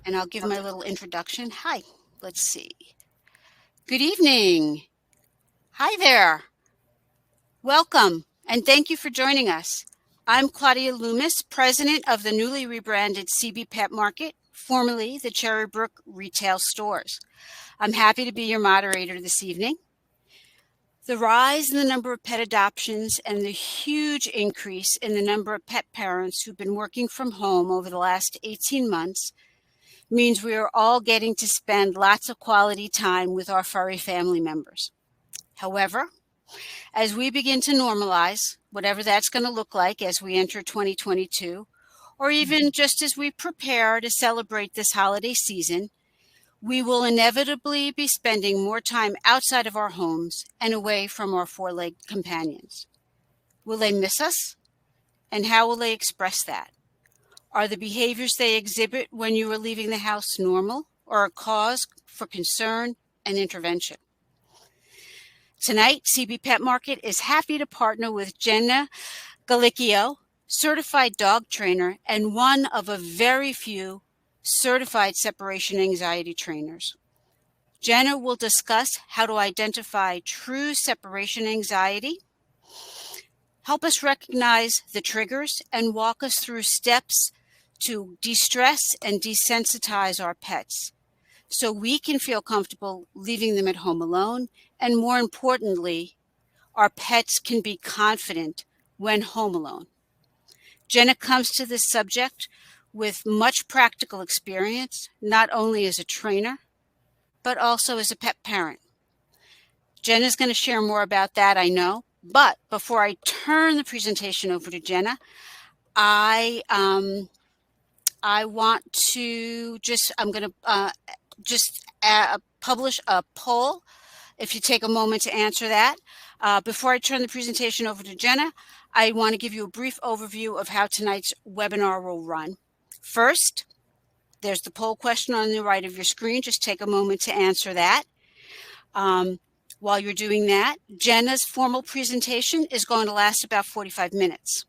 and I'll give my little introduction. Hi, let's see. Good evening. Hi there. Welcome, and thank you for joining us. I'm Claudia Loomis, president of the newly rebranded CB Pet Market, formerly the Cherrybrook Retail Stores. I'm happy to be your moderator this evening. The rise in the number of pet adoptions and the huge increase in the number of pet parents who've been working from home over the last 18 months means we are all getting to spend lots of quality time with our furry family members. However, as we begin to normalize, whatever that's going to look like as we enter 2022, or even just as we prepare to celebrate this holiday season, we will inevitably be spending more time outside of our homes and away from our four-legged companions. Will they miss us? And how will they express that? Are the behaviors they exhibit when you are leaving the house normal or a cause for concern and intervention? Tonight, CB Pet Market is happy to partner with JennaLee Gallicchio, certified dog trainer and one of a very few certified separation anxiety trainers. Jenna will discuss how to identify true separation anxiety, help us recognize the triggers, and walk us through steps to de-stress and desensitize our pets so we can feel comfortable leaving them at home alone, and more importantly, our pets can be confident when home alone. Jenna comes to this subject with much practical experience, not only as a trainer, but also as a pet parent. Jenna's going to share more about that, I know. But before I turn the presentation over to Jenna, I want to I'm going to publish a poll, if you take a moment to answer that. Before I turn the presentation over to Jenna, I want to give you a brief overview of how tonight's webinar will run. First, there's the poll question on the right of your screen. Just take a moment to answer that. While you're doing that, Jenna's formal presentation is going to last about 45 minutes.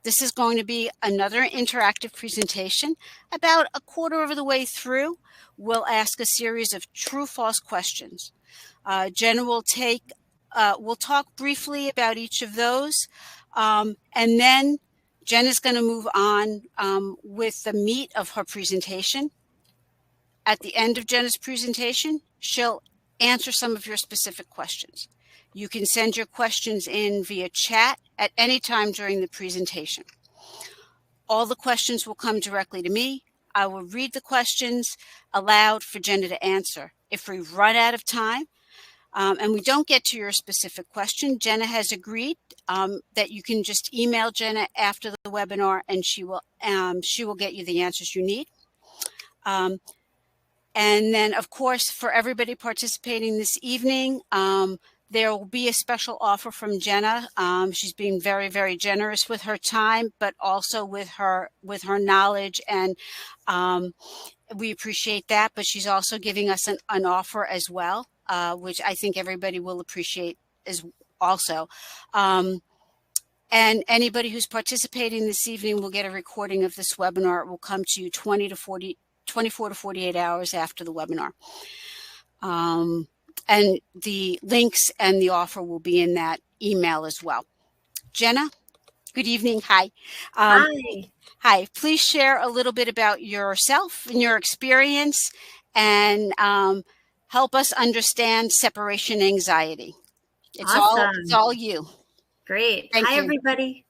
This is going to be another interactive presentation. About a quarter of the way through, we'll ask a series of true-false questions. Jenna will we'll talk briefly about each of those, and then Jenna's going to move on with the meat of her presentation. At the end of Jenna's presentation, she'll answer some of your specific questions. You can send your questions in via chat at any time during the presentation. All the questions will come directly to me. I will read the questions aloud for Jenna to answer. If we run out of time, and we don't get to your specific question, Jenna has agreed that you can just email Jenna after the webinar, and she will get you the answers you need. And then, of course, for everybody participating this evening, there will be a special offer from Jenna. She's being very, very generous with her time, but also with her knowledge, and we appreciate that. But she's also giving us an offer as well, which I think everybody will appreciate as also. And anybody who's participating this evening will get a recording of this webinar. It will come to you 24 to 48 hours after the webinar. And the links and the offer will be in that email as well. Jenna, good evening. Hi. Hi. Hi. Please share a little bit about yourself and your experience, and help us understand separation anxiety. Awesome. It's all you. Great. Thank Hi, you. everybody.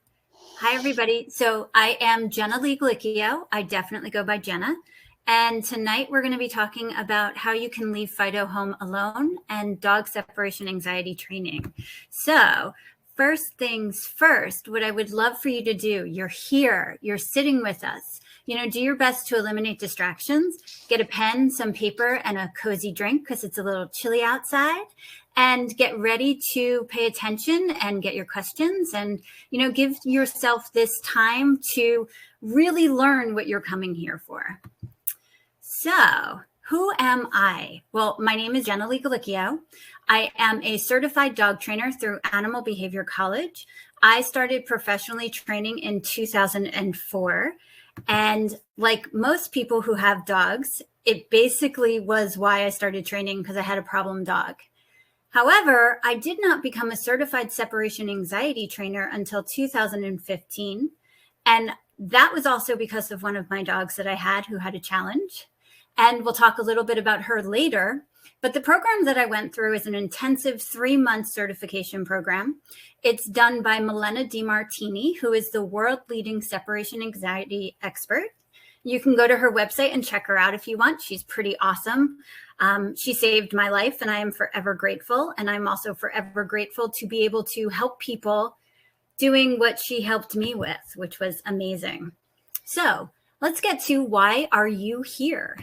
Hi, everybody. So I am JennaLee Gallicchio. I definitely go by Jenna. And tonight we're going to be talking about how you can leave Fido home alone and dog separation anxiety training. So first things first, what I would love for you to do, you're here, you're sitting with us, do your best to eliminate distractions, get a pen, some paper, and a cozy drink because it's a little chilly outside, and get ready to pay attention and get your questions, and, give yourself this time to really learn what you're coming here for. So who am I? Well, my name is JennaLee Gallicchio. I am a certified dog trainer through Animal Behavior College. I started professionally training in 2004. And like most people who have dogs, it basically was why I started training, because I had a problem dog. However, I did not become a certified separation anxiety trainer until 2015. And that was also because of one of my dogs that I had who had a challenge. And we'll talk a little bit about her later. But the program that I went through is an intensive 3-month certification program. It's done by Malena DeMartini, who is the world-leading separation anxiety expert. You can go to her website and check her out if you want. She's pretty awesome. She saved my life, and I am forever grateful. And I'm also forever grateful to be able to help people doing what she helped me with, which was amazing. So let's get to, why are you here?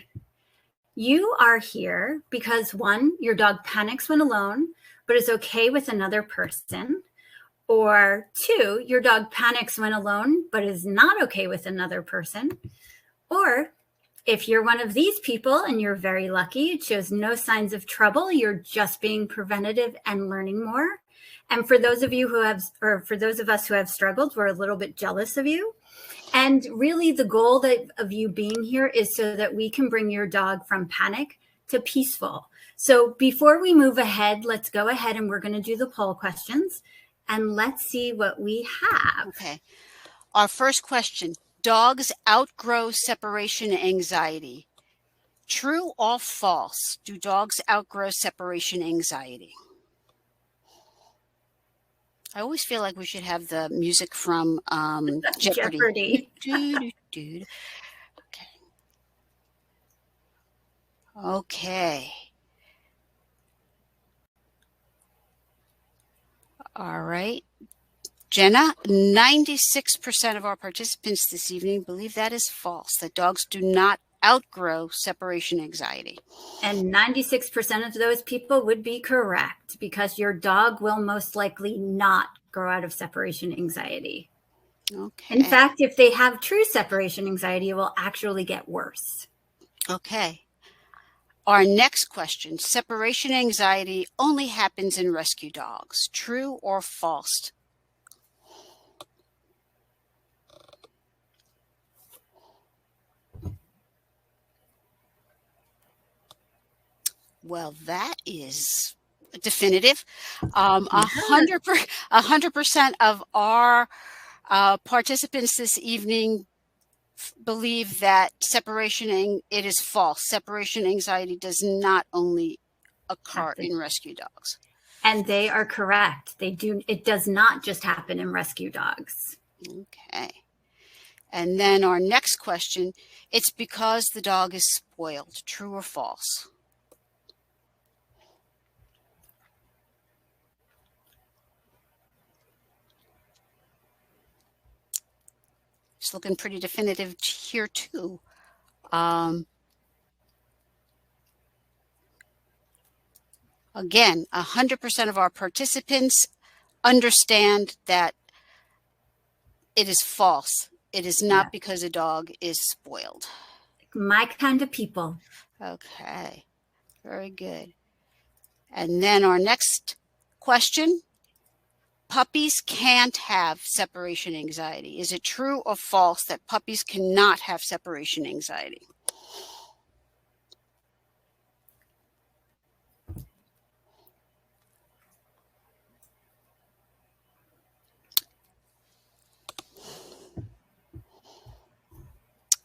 You are here because, one, your dog panics when alone, but is okay with another person. Or 2, your dog panics when alone, but is not okay with another person. Or if you're one of these people and you're very lucky, it shows no signs of trouble, you're just being preventative and learning more. And for those of you who have, or for those of us who have struggled, we're a little bit jealous of you. And really the goal of you being here is so that we can bring your dog from panic to peaceful. So before we move ahead, let's go ahead and we're going to do the poll questions, and let's see what we have. Okay. Our first question: dogs outgrow separation anxiety. True or false? Do dogs outgrow separation anxiety? I always feel like we should have the music from Jeopardy. Okay. Okay. All right. Jenna, 96% of our participants this evening believe that is false, that dogs do not outgrow separation anxiety. And 96% of those people would be correct, because your dog will most likely not grow out of separation anxiety. Okay. In fact, if they have true separation anxiety, it will actually get worse. Okay. Our next question: separation anxiety only happens in rescue dogs. True or false? Well, that is definitive. 100% of our participants this evening believe that it is false. Separation anxiety does not only occur in rescue dogs. And they are correct. It does not just happen in rescue dogs. Okay. And then our next question: it's because the dog is spoiled. True or false? It's looking pretty definitive here too. Again, 100% of our participants understand that it is false. It is not because a dog is spoiled. My kind of people. Okay, very good. And then our next question: puppies can't have separation anxiety. Is it true or false that puppies cannot have separation anxiety?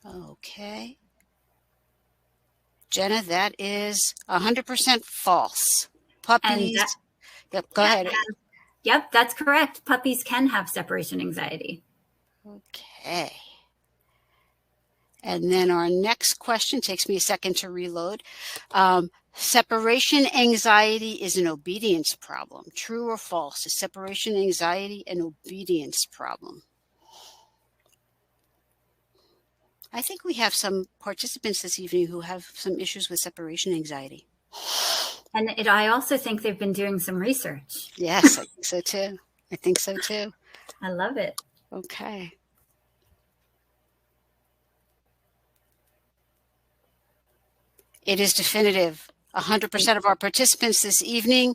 Okay. Jenna, that is 100% false. Puppies. Yep, go ahead. Yep, that's correct. Puppies can have separation anxiety. Okay. And then our next question takes me a second to reload. Separation anxiety is an obedience problem. True or false? Is separation anxiety an obedience problem? I think we have some participants this evening who have some issues with separation anxiety. And I also think they've been doing some research. Yes, I think so too. I think so too. I love it. Okay. It is definitive. 100% of our participants this evening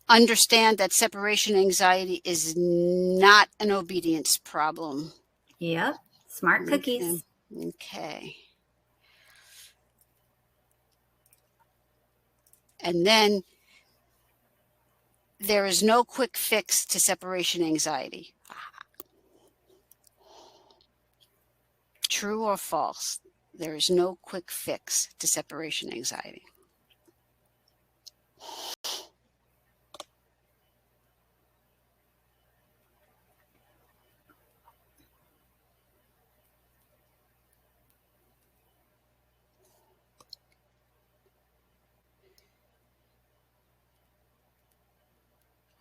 understand that separation anxiety is not an obedience problem. Yep. Smart cookies. Okay. And then there is no quick fix to separation anxiety. True or false? There is no quick fix to separation anxiety.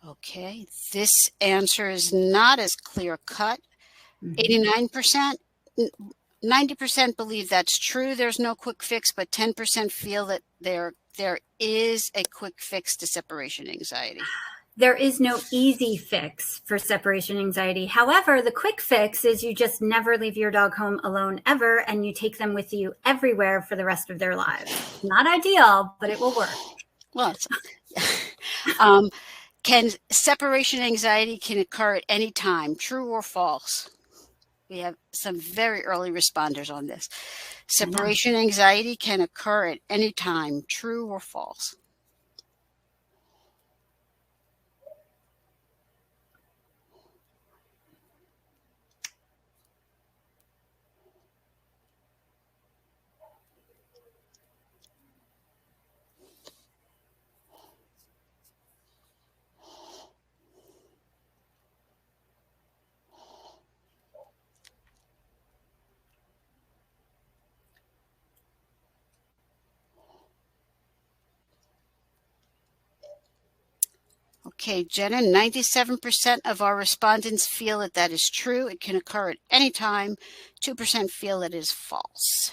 Okay, this answer is not as clear cut. 89%, 90% believe that's true. There's no quick fix, but 10% feel that there is a quick fix to separation anxiety. There is no easy fix for separation anxiety. However, the quick fix is you just never leave your dog home alone ever, and you take them with you everywhere for the rest of their lives. Not ideal, but it will work. Well, can separation anxiety can occur at any time, true or false? We have some very early responders on this. Separation anxiety can occur at any time, true or false? Okay, Jenna, 97% of our respondents feel that that is true. It can occur at any time. 2% feel that it is false.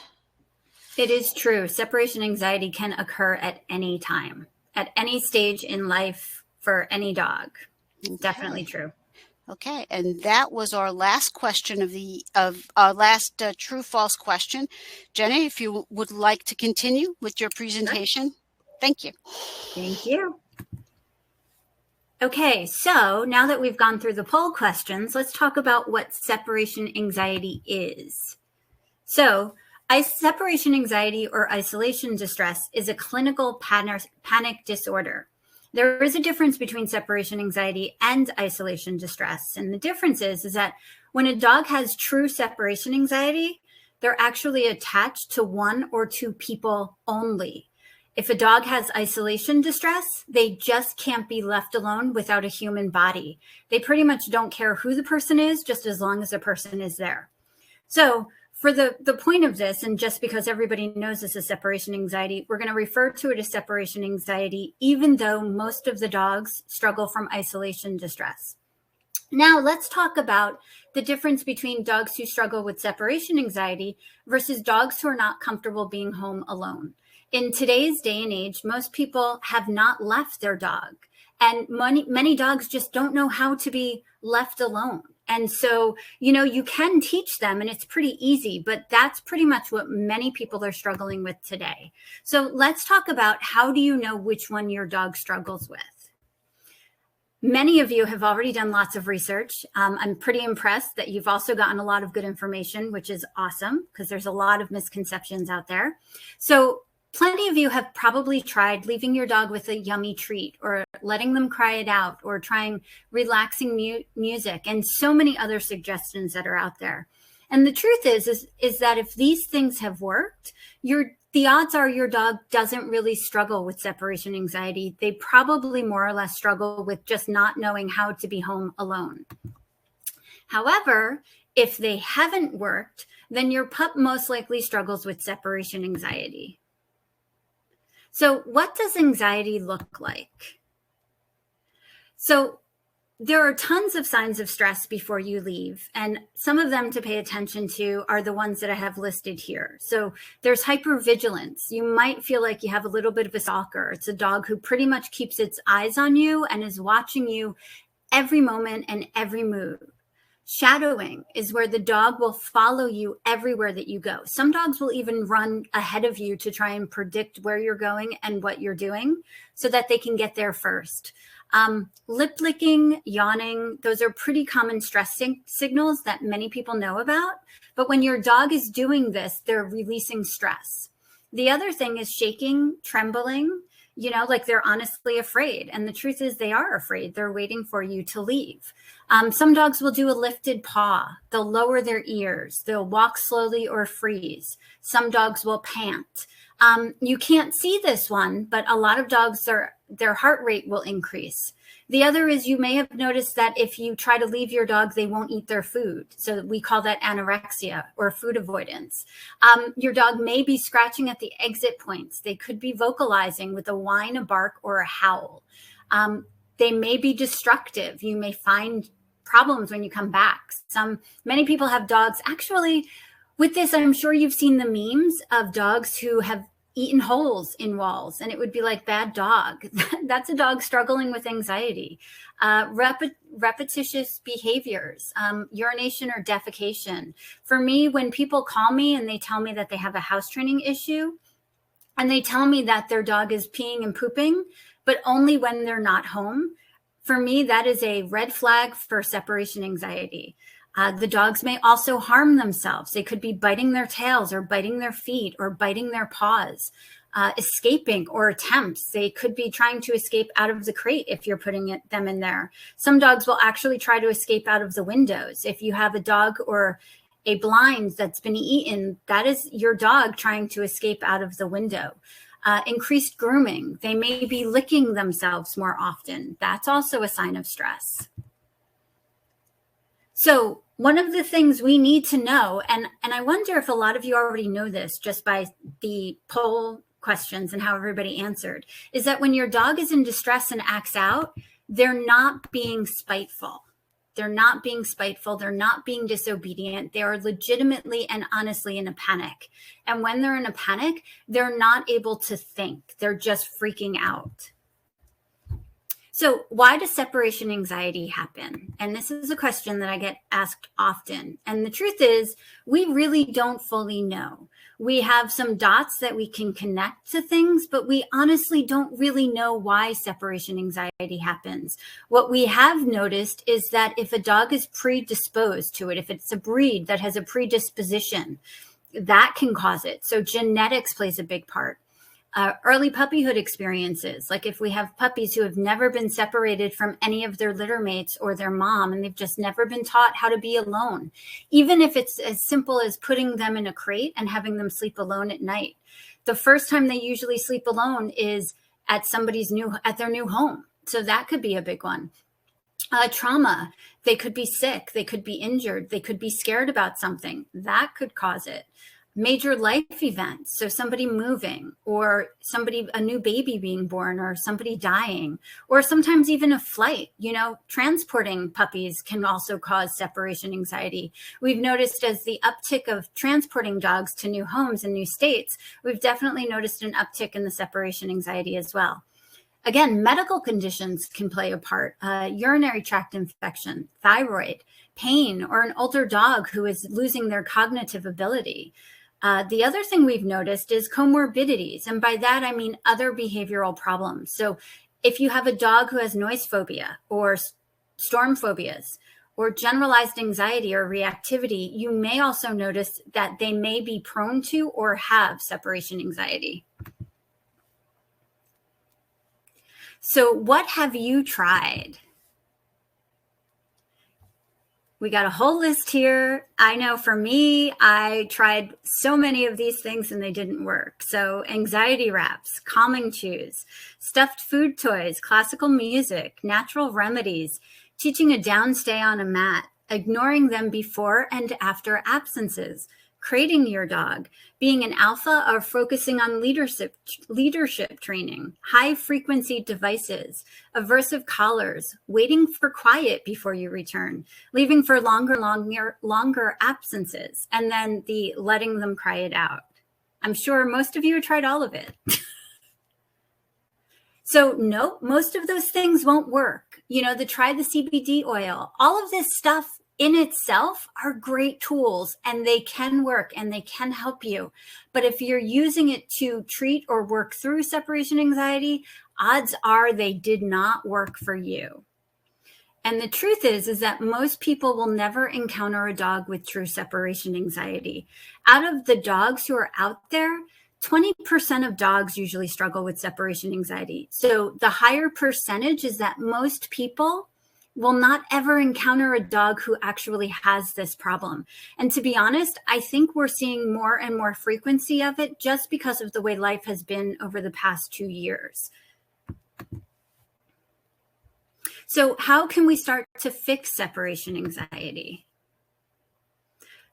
It is true. Separation anxiety can occur at any time, at any stage in life for any dog. Okay. Definitely true. Okay, and that was our last question of our last true-false question. Jenna, if you would like to continue with your presentation. Sure. Thank you. Thank you. Okay, so now that we've gone through the poll questions, let's talk about what separation anxiety is. So, separation anxiety or isolation distress is a clinical panic disorder. There is a difference between separation anxiety and isolation distress. And the difference is that when a dog has true separation anxiety, they're actually attached to one or two people only. If a dog has isolation distress, they just can't be left alone without a human body. They pretty much don't care who the person is, just as long as the person is there. So for the point of this, and just because everybody knows this is separation anxiety, we're going to refer to it as separation anxiety, even though most of the dogs struggle from isolation distress. Now let's talk about the difference between dogs who struggle with separation anxiety versus dogs who are not comfortable being home alone. In today's day and age, most people have not left their dog, and many dogs just don't know how to be left alone. And so, you can teach them, and it's pretty easy, but that's pretty much what many people are struggling with today. So let's talk about, how do you know which one your dog struggles with? Many of you have already done lots of research. I'm pretty impressed that you've also gotten a lot of good information, which is awesome, because there's a lot of misconceptions out there. So plenty of you have probably tried leaving your dog with a yummy treat, or letting them cry it out, or trying relaxing music, and so many other suggestions that are out there. And the truth is that if these things have worked, the odds are your dog doesn't really struggle with separation anxiety. They probably more or less struggle with just not knowing how to be home alone. However, if they haven't worked, then your pup most likely struggles with separation anxiety. So what does anxiety look like? So there are tons of signs of stress before you leave, and some of them to pay attention to are the ones that I have listed here. So there's hypervigilance. You might feel like you have a little bit of a stalker. It's a dog who pretty much keeps its eyes on you and is watching you every moment and every move. Shadowing is where the dog will follow you everywhere that you go. Some dogs will even run ahead of you to try and predict where you're going and what you're doing so that they can get there first. Lip licking, yawning, those are pretty common stress signals that many people know about. But when your dog is doing this, they're releasing stress. The other thing is shaking, trembling. you know, like they're honestly afraid. And the truth is they are afraid. They're waiting for you to leave. Some dogs will do a lifted paw. They'll lower their ears. They'll walk slowly or freeze. Some dogs will pant. You can't see this one, but a lot of dogs, their heart rate will increase. The other is you may have noticed that if you try to leave your dog, they won't eat their food. So we call that anorexia or food avoidance. Your dog may be scratching at the exit points. They could be vocalizing with a whine, a bark, or a howl. They may be destructive. You may find problems when you come back. Many people have dogs. Actually, with this, I'm sure you've seen the memes of dogs who have eaten holes in walls, and it would be like bad dog. That's a dog struggling with anxiety. Repetitious behaviors, urination or defecation. For me, when people call me and they tell me that they have a house training issue, and they tell me that their dog is peeing and pooping, but only when they're not home, for me, that is a red flag for separation anxiety. The dogs may also harm themselves. They could be biting their tails or biting their feet or biting their paws, escaping or attempts. They could be trying to escape out of the crate if you're putting them in there. Some dogs will actually try to escape out of the windows. If you have a dog or a blind that's been eaten, that is your dog trying to escape out of the window. Increased grooming. They may be licking themselves more often. That's also a sign of stress. So one of the things we need to know, and I wonder if a lot of you already know this just by the poll questions and how everybody answered, is that when your dog is in distress and acts out, they're not being spiteful. They're not being spiteful. They're not being disobedient. They are legitimately and honestly in a panic. And when they're in a panic, they're not able to think. They're just freaking out. So why does separation anxiety happen? And this is a question that I get asked often. And the truth is, we really don't fully know. We have some dots that we can connect to things, but we honestly don't really know why separation anxiety happens. What we have noticed is that if a dog is predisposed to it, if it's a breed that has a predisposition, that can cause it. So genetics plays a big part. Early puppyhood experiences, like if we have puppies who have never been separated from any of their litter mates or their mom, and they've just never been taught how to be alone, even if it's as simple as putting them in a crate and having them sleep alone at night. The first time they usually sleep alone is at their new home. So that could be a big one. Trauma, they could be sick, they could be injured, they could be scared about something. That could cause it. Major life events, so somebody moving or a new baby being born or somebody dying, or sometimes even a flight. Transporting puppies can also cause separation anxiety. We've noticed as the uptick of transporting dogs to new homes and new states, we've definitely noticed an uptick in the separation anxiety as well. Again, medical conditions can play a part. Urinary tract infection, thyroid, pain, or an older dog who is losing their cognitive ability. The other thing we've noticed is comorbidities. And by that, I mean other behavioral problems. So if you have a dog who has noise phobia or storm phobias or generalized anxiety or reactivity, you may also notice that they may be prone to or have separation anxiety. So what have you tried? We got a whole list here. I know for me, I tried so many of these things and they didn't work. So anxiety wraps, calming chews, stuffed food toys, classical music, natural remedies, teaching a downstay on a mat, ignoring them before and after absences, crating your dog, being an alpha or focusing on leadership training, high frequency devices, aversive collars, waiting for quiet before you return, leaving for longer absences, and then the letting them cry it out. I'm sure most of you have tried all of it. So no, most of those things won't work. Try the CBD oil, all of this stuff in itself are great tools and they can work and they can help you. But if you're using it to treat or work through separation anxiety, odds are they did not work for you. And the truth is that most people will never encounter a dog with true separation anxiety. Out of the dogs who are out there, 20% of dogs usually struggle with separation anxiety. So the higher percentage is that most people will not ever encounter a dog who actually has this problem. And to be honest, I think we're seeing more and more frequency of it just because of the way life has been over the past 2 years. So how can we start to fix separation anxiety?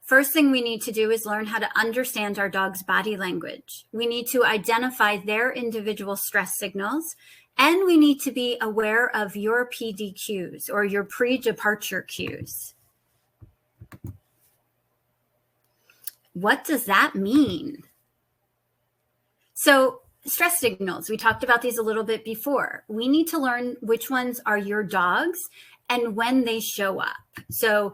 First thing we need to do is learn how to understand our dog's body language. We need to identify their individual stress signals, and we need to be aware of your PD cues or your pre-departure cues. What does that mean? So stress signals, we talked about these a little bit before. We need to learn which ones are your dog's and when they show up. So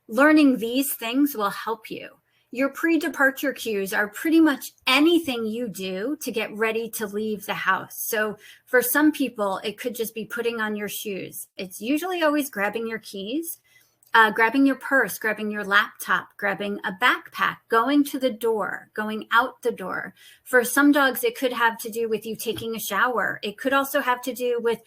learning these things will help you. Your pre-departure cues are pretty much anything you do to get ready to leave the house. So for some people, it could just be putting on your shoes. It's usually always grabbing your keys, grabbing your purse, grabbing your laptop, grabbing a backpack, going to the door, going out the door. For some dogs, it could have to do with you taking a shower. It could also have to do with,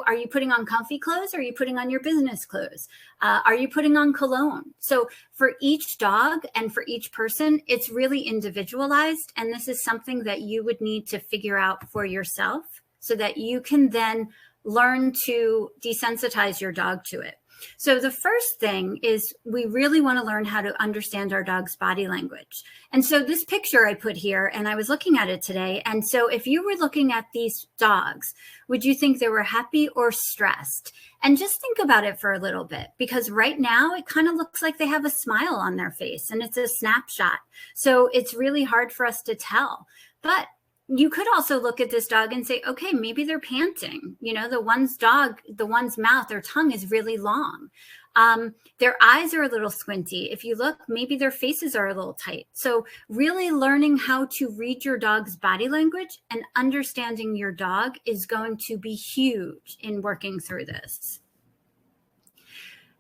are you putting on comfy clothes? Or are you putting on your business clothes? Are you putting on cologne? So for each dog and for each person, it's really individualized. And this is something that you would need to figure out for yourself so that you can then learn to desensitize your dog to it. So the first thing is we really want to learn how to understand our dog's body language. And so this picture I put here, and I was looking at it today. And so if you were looking at these dogs, would you think they were happy or stressed? And just think about it for a little bit, because right now it kind of looks like they have a smile on their face and it's a snapshot. So it's really hard for us to tell. But you could also look at this dog and say, okay, maybe they're panting. The one's mouth or tongue is really long. Their eyes are a little squinty. If you look, maybe their faces are a little tight. So really learning how to read your dog's body language and understanding your dog is going to be huge in working through this.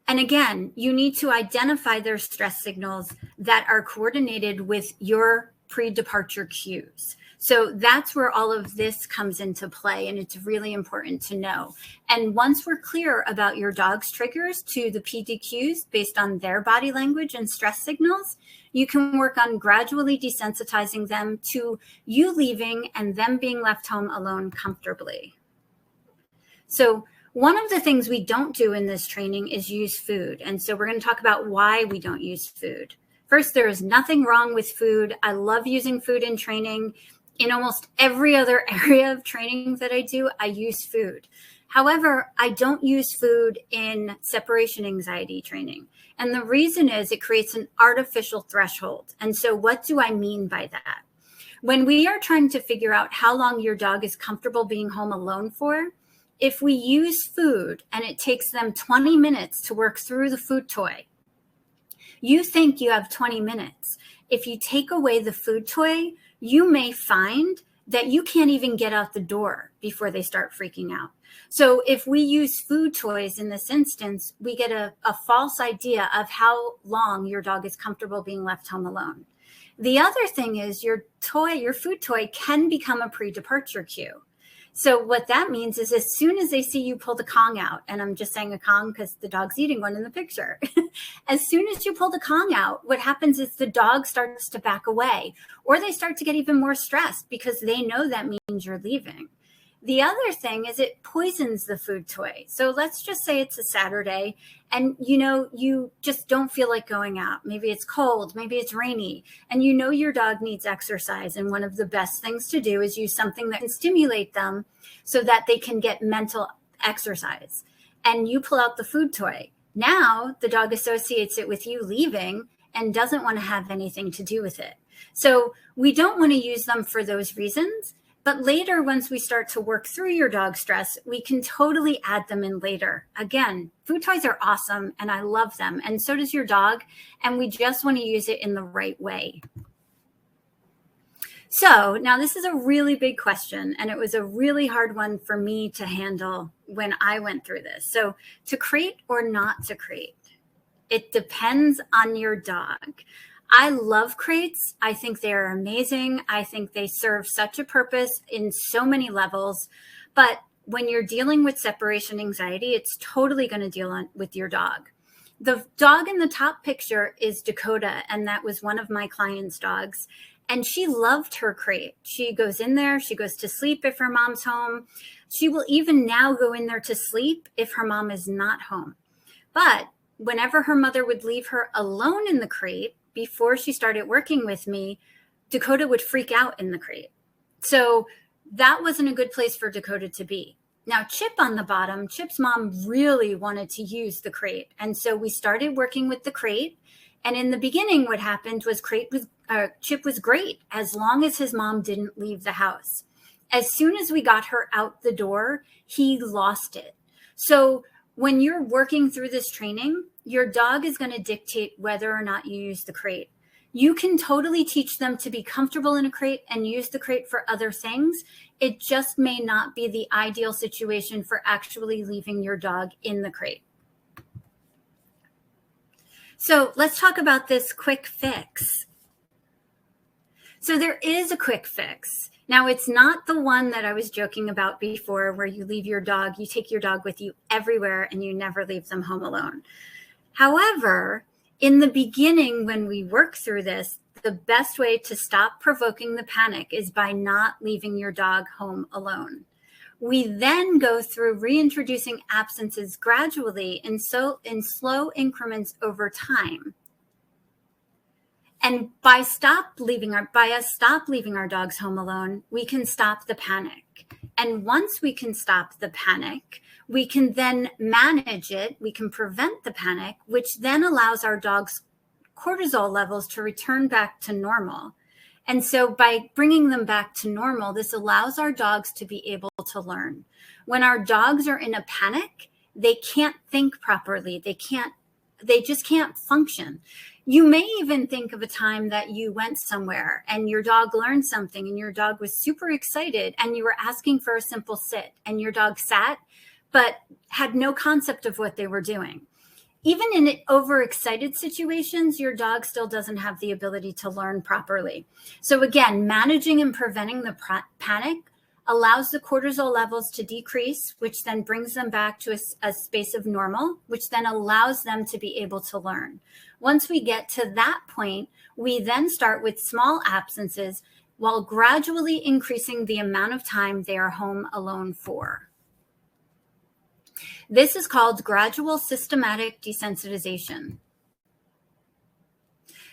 And again, you need to identify their stress signals that are coordinated with your pre-departure cues. So that's where all of this comes into play, and it's really important to know. And once we're clear about your dog's triggers to the PD cues based on their body language and stress signals, you can work on gradually desensitizing them to you leaving and them being left home alone comfortably. So one of the things we don't do in this training is use food. And so we're going to talk about why we don't use food. First, there is nothing wrong with food. I love using food in training. In almost every other area of training that I do, I use food. However, I don't use food in separation anxiety training. And the reason is it creates an artificial threshold. And so what do I mean by that? When we are trying to figure out how long your dog is comfortable being home alone for, if we use food and it takes them 20 minutes to work through the food toy, you think you have 20 minutes. If you take away the food toy, you may find that you can't even get out the door before they start freaking out. So if we use food toys in this instance, we get a false idea of how long your dog is comfortable being left home alone. The other thing is your food toy can become a pre-departure cue. So what that means is as soon as they see you pull the Kong out, and I'm just saying a Kong because the dog's eating one in the picture. As soon as you pull the Kong out, what happens is the dog starts to back away, or they start to get even more stressed because they know that means you're leaving. The other thing is it poisons the food toy. So let's just say it's a Saturday and you just don't feel like going out. Maybe it's cold, maybe it's rainy, and your dog needs exercise. And one of the best things to do is use something that can stimulate them so that they can get mental exercise. And you pull out the food toy. Now the dog associates it with you leaving and doesn't want to have anything to do with it. So we don't want to use them for those reasons. But later, once we start to work through your dog stress, we can totally add them in later. Again, food toys are awesome and I love them. And so does your dog. And we just want to use it in the right way. So now this is a really big question, and it was a really hard one for me to handle when I went through this. So to crate or not to crate, it depends on your dog. I love crates. I think they are amazing. I think they serve such a purpose in so many levels. But when you're dealing with separation anxiety, it's totally going to deal with your dog. The dog in the top picture is Dakota, and that was one of my clients' dogs. And she loved her crate. She goes in there. She goes to sleep if her mom's home. She will even now go in there to sleep if her mom is not home. But whenever her mother would leave her alone in the crate, before she started working with me, Dakota would freak out in the crate. So that wasn't a good place for Dakota to be. Now, Chip on the bottom, Chip's mom really wanted to use the crate. And so we started working with the crate. And in the beginning, what happened was Chip was great as long as his mom didn't leave the house. As soon as we got her out the door, he lost it. So when you're working through this training, your dog is going to dictate whether or not you use the crate. You can totally teach them to be comfortable in a crate and use the crate for other things. It just may not be the ideal situation for actually leaving your dog in the crate. So let's talk about this quick fix. So there is a quick fix. Now, it's not the one that I was joking about before where you leave your dog, you take your dog with you everywhere and you never leave them home alone. However, in the beginning, when we work through this, the best way to stop provoking the panic is by not leaving your dog home alone. We then go through reintroducing absences gradually in slow increments over time. And by us stop leaving our dogs home alone, we can stop the panic. And once we can stop the panic, we can then manage it. We can prevent the panic, which then allows our dog's cortisol levels to return back to normal. And so by bringing them back to normal, this allows our dogs to be able to learn. When our dogs are in a panic, they can't think properly. They just can't function. You may even think of a time that you went somewhere and your dog learned something and your dog was super excited and you were asking for a simple sit and your dog sat but had no concept of what they were doing. Even in overexcited situations, your dog still doesn't have the ability to learn properly. So again, managing and preventing the panic allows the cortisol levels to decrease, which then brings them back to a space of normal, which then allows them to be able to learn. Once we get to that point, we then start with small absences while gradually increasing the amount of time they are home alone for. This is called gradual systematic desensitization.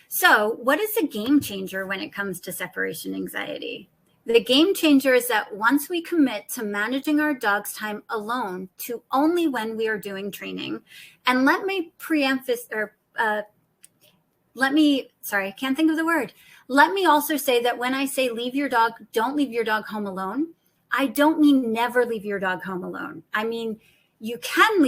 So, what is a game changer when it comes to separation anxiety? The game changer is that once we commit to managing our dog's time alone to only when we are doing training, and let me also say that when I say leave your dog, don't leave your dog home alone, I don't mean never leave your dog home alone. I mean, you can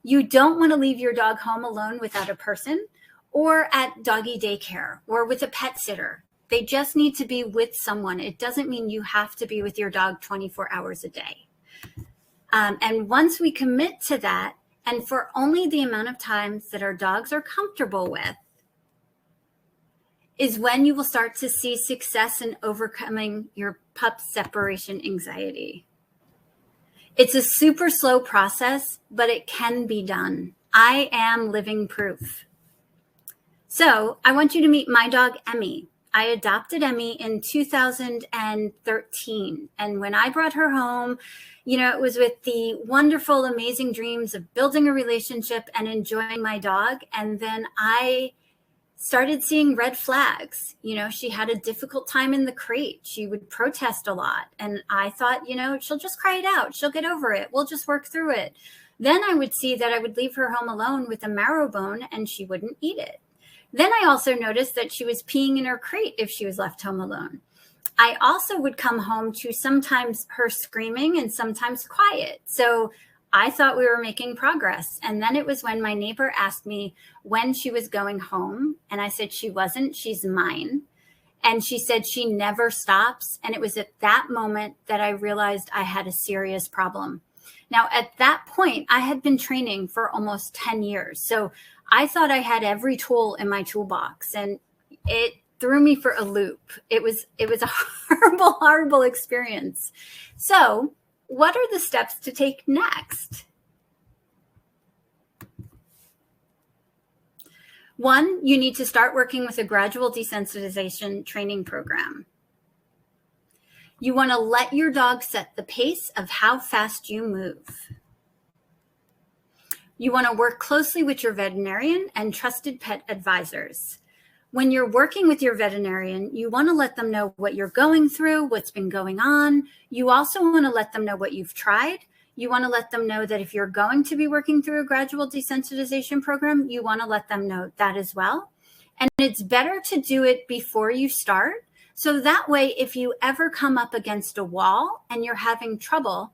you don't want to leave your dog home alone without a person or at doggy daycare or with a pet sitter. They just need to be with someone. It doesn't mean you have to be with your dog 24 hours a day. And once we commit to that, and for only the amount of times that our dogs are comfortable with, is when you will start to see success in overcoming your pup's separation anxiety. It's a super slow process, but it can be done. I am living proof. So I want you to meet my dog, Emmy. I adopted Emmy in 2013. And when I brought her home, it was with the wonderful, amazing dreams of building a relationship and enjoying my dog. And then I started seeing red flags. She had a difficult time in the crate. She would protest a lot. And I thought, she'll just cry it out. She'll get over it. We'll just work through it. Then I would see that I would leave her home alone with a marrow bone and she wouldn't eat it. Then I also noticed that she was peeing in her crate if she was left home alone. I also would come home to sometimes her screaming and sometimes quiet. So I thought we were making progress. And then it was when my neighbor asked me when she was going home. And I said, she wasn't, she's mine. And she said, she never stops. And it was at that moment that I realized I had a serious problem. Now, at that point, I had been training for almost 10 years. So I thought I had every tool in my toolbox, and it threw me for a loop. It was a horrible, horrible experience. So what are the steps to take next? One, you need to start working with a gradual desensitization training program. You want to let your dog set the pace of how fast you move. You want to work closely with your veterinarian and trusted pet advisors. When you're working with your veterinarian, you want to let them know what you're going through, what's been going on. You also want to let them know what you've tried. You want to let them know that if you're going to be working through a gradual desensitization program, you want to let them know that as well. And it's better to do it before you start. So that way, if you ever come up against a wall and you're having trouble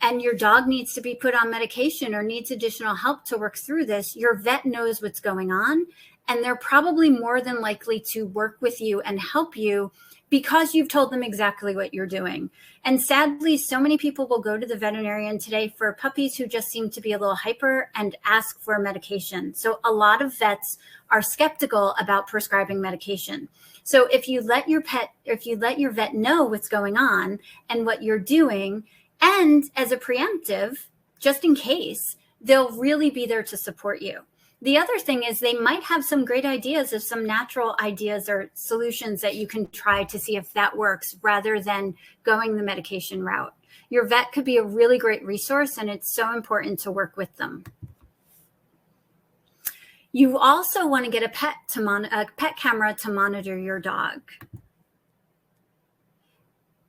and your dog needs to be put on medication or needs additional help to work through this, your vet knows what's going on, and they're probably more than likely to work with you and help you because you've told them exactly what you're doing. And sadly, so many people will go to the veterinarian today for puppies who just seem to be a little hyper and ask for medication. So a lot of vets are skeptical about prescribing medication. So if you let your vet know what's going on and what you're doing, and as a preemptive, just in case, they'll really be there to support you. The other thing is they might have some great ideas of some natural ideas or solutions that you can try to see if that works rather than going the medication route. Your vet could be a really great resource, and it's so important to work with them. You also want to get a pet camera to monitor your dog.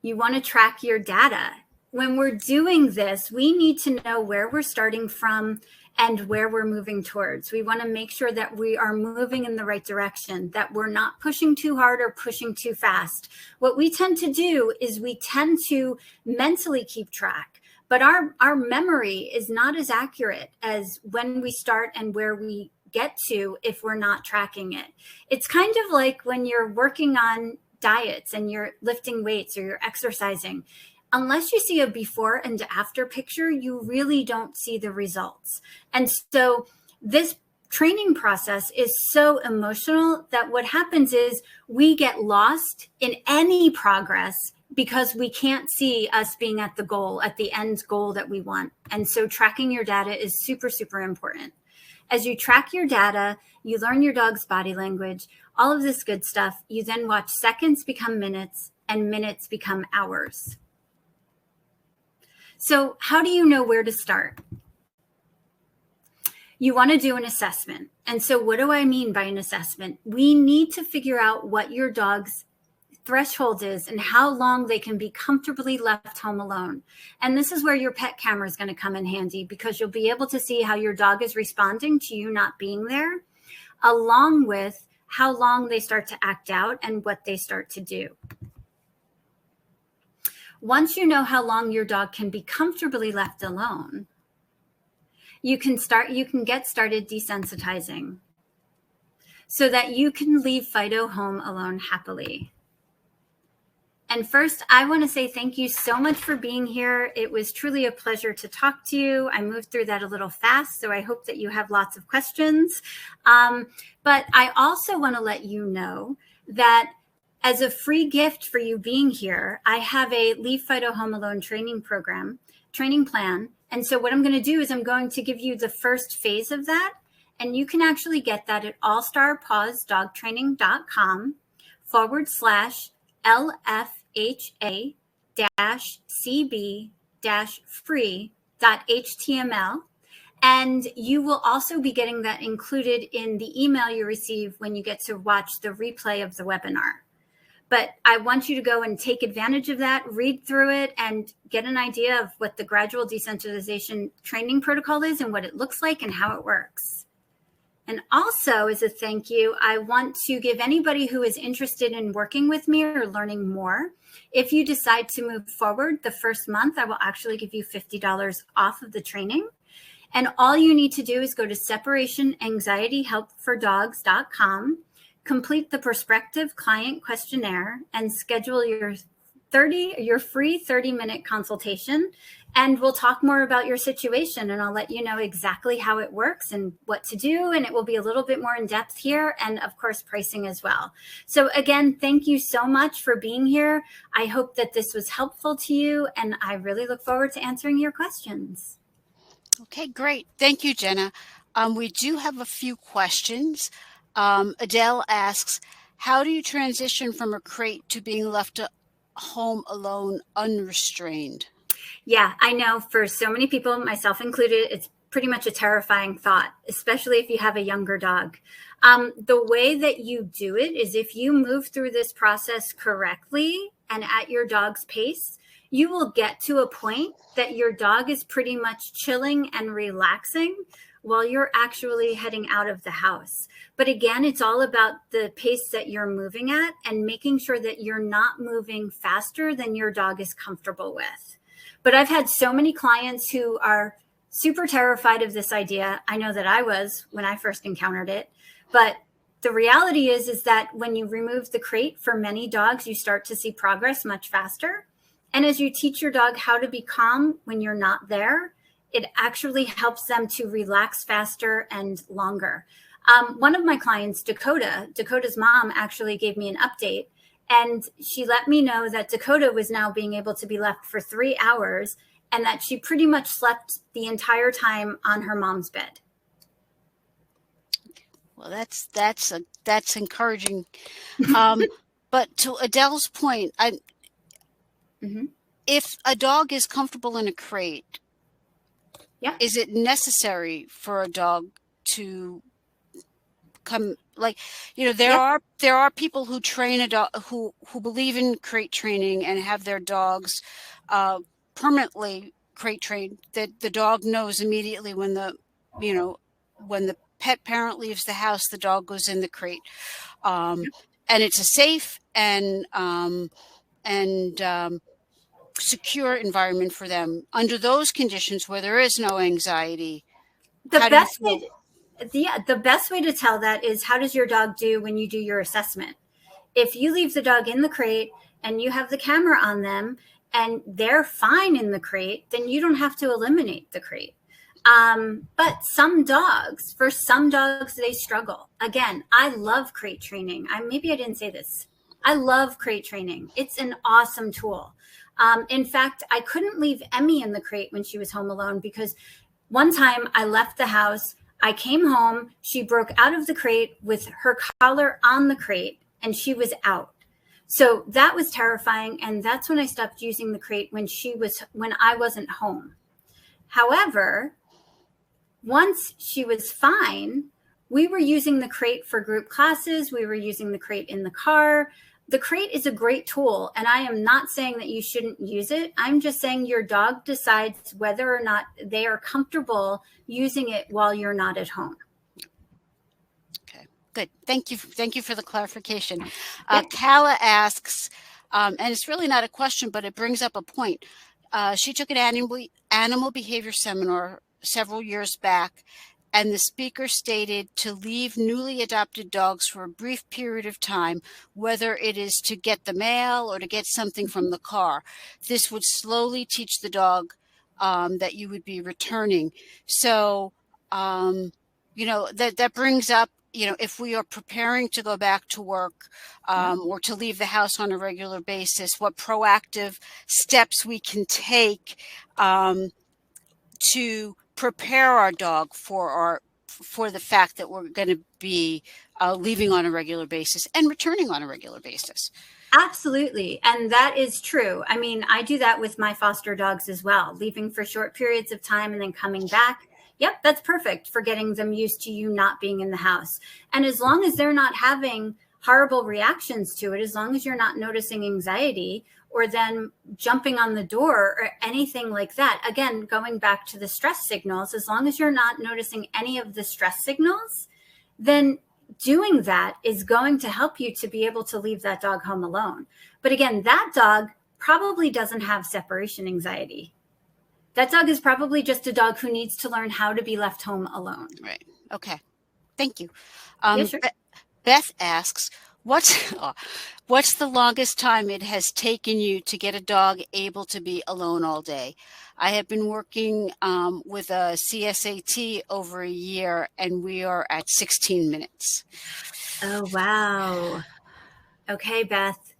You want to track your data. When we're doing this, we need to know where we're starting from and where we're moving towards. We want to make sure that we are moving in the right direction, that we're not pushing too hard or pushing too fast. What we tend to do is we tend to mentally keep track, but our memory is not as accurate as when we start and where we get to if we're not tracking it. It's kind of like when you're working on diets and you're lifting weights or you're exercising. Unless you see a before and after picture, you really don't see the results. And so this training process is so emotional that what happens is we get lost in any progress because we can't see us being at the goal, at the end goal that we want. And so tracking your data is super, super important. As you track your data, you learn your dog's body language, all of this good stuff. You then watch seconds become minutes and minutes become hours. So how do you know where to start? You want to do an assessment. And so what do I mean by an assessment? We need to figure out what your dog's threshold is and how long they can be comfortably left home alone. And this is where your pet camera is going to come in handy, because you'll be able to see how your dog is responding to you not being there, along with how long they start to act out and what they start to do. Once you know how long your dog can be comfortably left alone, you can get started desensitizing so that you can leave Fido home alone happily. And first, I want to say thank you so much for being here. It was truly a pleasure to talk to you. I moved through that a little fast, so I hope that you have lots of questions. But I also want to let you know that as a free gift for you being here, I have a Leave Fido Home Alone training plan. And so what I'm going to do is I'm going to give you the first phase of that. And you can actually get that at allstarpaws.training.com/LFHA-CB-free.html. And you will also be getting that included in the email you receive when you get to watch the replay of the webinar. But I want you to go and take advantage of that, read through it, and get an idea of what the gradual desensitization training protocol is and what it looks like and how it works. And also, as a thank you, I want to give anybody who is interested in working with me or learning more, if you decide to move forward the first month, I will actually give you $50 off of the training. And all you need to do is go to separationanxietyhelpfordogs.com, complete the prospective client questionnaire, and schedule your your free 30-minute consultation, and we'll talk more about your situation, and I'll let you know exactly how it works and what to do. And it will be a little bit more in depth here, and of course, pricing as well. So again, thank you so much for being here. I hope that this was helpful to you, and I really look forward to answering your questions. Okay, great. Thank you, Jenna. We do have a few questions. Adele asks, how do you transition from a crate to being left at home alone, unrestrained? Yeah, I know for so many people, myself included, it's pretty much a terrifying thought, especially if you have a younger dog. The way that you do it is if you move through this process correctly and at your dog's pace, you will get to a point that your dog is pretty much chilling and relaxing while you're actually heading out of the house. But again, it's all about the pace that you're moving at and making sure that you're not moving faster than your dog is comfortable with. But I've had so many clients who are super terrified of this idea. I know that I was when I first encountered it. But the reality is that when you remove the crate, for many dogs, you start to see progress much faster. And as you teach your dog how to be calm when you're not there, it actually helps them to relax faster and longer. One of my clients, Dakota's mom, actually gave me an update. And she let me know that Dakota was now being able to be left for 3 hours, and that she pretty much slept the entire time on her mom's bed. Well, that's encouraging. But to Adele's point, if a dog is comfortable in a crate, yeah, is it necessary for a dog to come, like, there are people who train a dog who believe in crate training and have their dogs permanently crate trained, that the dog knows immediately when the pet parent leaves the house, the dog goes in the crate, and it's a safe and secure environment for them. Under those conditions where there is no anxiety, the best way to tell that is, how does your dog do when you do your assessment? If you leave the dog in the crate and you have the camera on them and they're fine in the crate, then you don't have to eliminate the crate. But for some dogs, they struggle. Again, I love crate training. Maybe I didn't say this. I love crate training. It's an awesome tool. In fact, I couldn't leave Emmy in the crate when she was home alone, because one time I left the house, I came home, she broke out of the crate with her collar on the crate, and she was out. So that was terrifying. And that's when I stopped using the crate, when I wasn't home. However, once she was fine, we were using the crate for group classes. We were using the crate in the car. The crate is a great tool, and I am not saying that you shouldn't use it. I'm just saying your dog decides whether or not they are comfortable using it while you're not at home. Okay, good. Thank you. Thank you for the clarification. Kala asks, and it's really not a question, but it brings up a point. She took an animal behavior seminar several years back, and the speaker stated to leave newly adopted dogs for a brief period of time, whether it is to get the mail or to get something from the car. This would slowly teach the dog that you would be returning. So, that brings up, if we are preparing to go back to work or to leave the house on a regular basis, what proactive steps we can take to prepare our dog for the fact that we're going to be leaving on a regular basis and returning on a regular basis. Absolutely. And that is true. I mean, I do that with my foster dogs as well, leaving for short periods of time and then coming back. Yep, that's perfect for getting them used to you not being in the house. And as long as they're not having horrible reactions to it, as long as you're not noticing anxiety or then jumping on the door or anything like that. Again, going back to the stress signals, as long as you're not noticing any of the stress signals, then doing that is going to help you to be able to leave that dog home alone. But again, that dog probably doesn't have separation anxiety. That dog is probably just a dog who needs to learn how to be left home alone. Right. Okay. Thank you. Yeah, sure. Beth asks, What's the longest time it has taken you to get a dog able to be alone all day? I have been working with a CSAT over a year, and we are at 16 minutes. Oh, wow. Okay, Beth.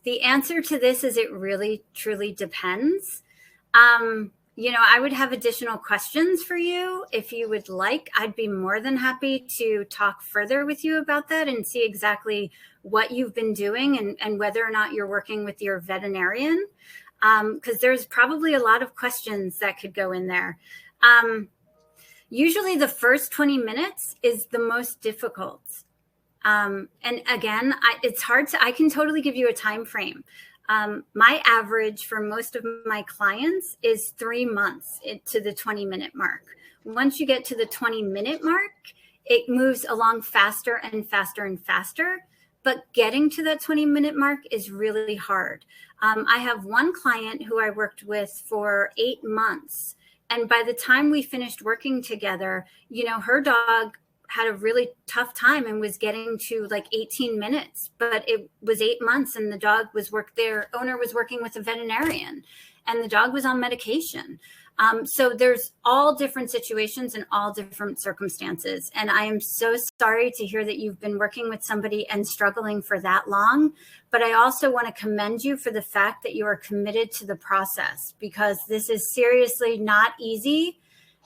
The answer to this is it really, truly depends. I would have additional questions for you if you would like. I'd be more than happy to talk further with you about that and see exactly what you've been doing and whether or not you're working with your veterinarian, because there's probably a lot of questions that could go in there. Usually the first 20 minutes is the most difficult. And again, it's hard I can totally give you a time frame. My average for most of my clients is 3 months to the 20-minute mark. Once you get to the 20-minute mark, it moves along faster and faster and faster. But getting to that 20-minute mark is really hard. I have one client who I worked with for 8 months. And by the time we finished working together, her dog had a really tough time and was getting to like 18 minutes, but it was 8 months and the dog their owner was working with a veterinarian and the dog was on medication. So there's all different situations and all different circumstances. And I am so sorry to hear that you've been working with somebody and struggling for that long. But I also want to commend you for the fact that you are committed to the process, because this is seriously not easy.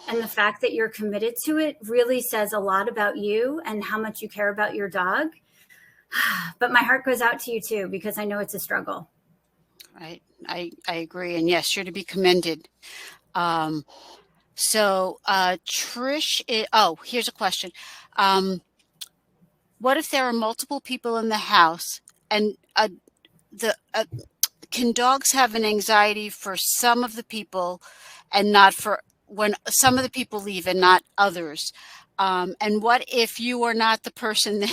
And the fact that you're committed to it really says a lot about you and how much you care about your dog. But my heart goes out to you too, because I know it's a struggle. Right. I agree. And yes, you're to be commended. Trish, here's a question. What if there are multiple people in the house and can dogs have an anxiety for some of the people and not for when some of the people leave and not others? And what if you are not the person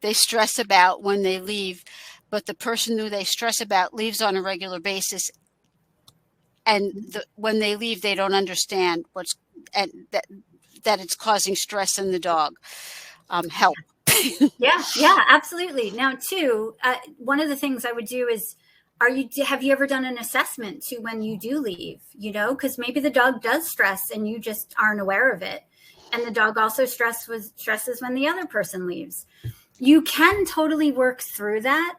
they stress about when they leave, but the person who they stress about leaves on a regular basis, and when they leave, they don't understand that it's causing stress in the dog? Help. Yeah, absolutely. Now, too, one of the things I would do is, have you ever done an assessment to when you do leave? Because maybe the dog does stress and you just aren't aware of it. And the dog also stresses when the other person leaves. You can totally work through that.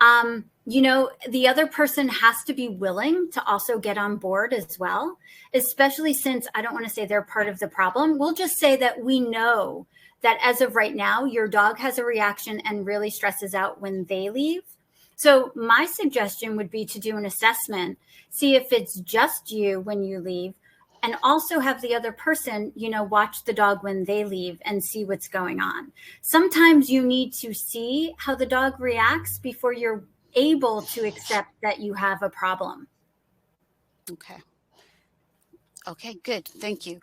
The other person has to be willing to also get on board as well, especially since I don't want to say they're part of the problem. We'll just say that we know that as of right now, your dog has a reaction and really stresses out when they leave. So my suggestion would be to do an assessment, see if it's just you when you leave, and also have the other person, watch the dog when they leave and see what's going on. Sometimes you need to see how the dog reacts before you're able to accept that you have a problem. Okay, good. Thank you.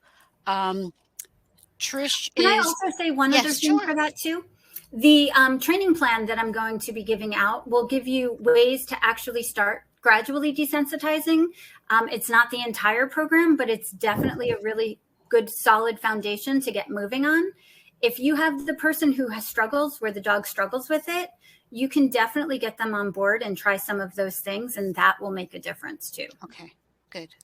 Trish, can I also say one other thing for that too? The training plan that I'm going to be giving out will give you ways to actually start gradually desensitizing. It's not the entire program, but it's definitely a really good, solid foundation to get moving on. If you have the person who has struggles where the dog struggles with it, you can definitely get them on board and try some of those things, and that will make a difference too. Okay, good.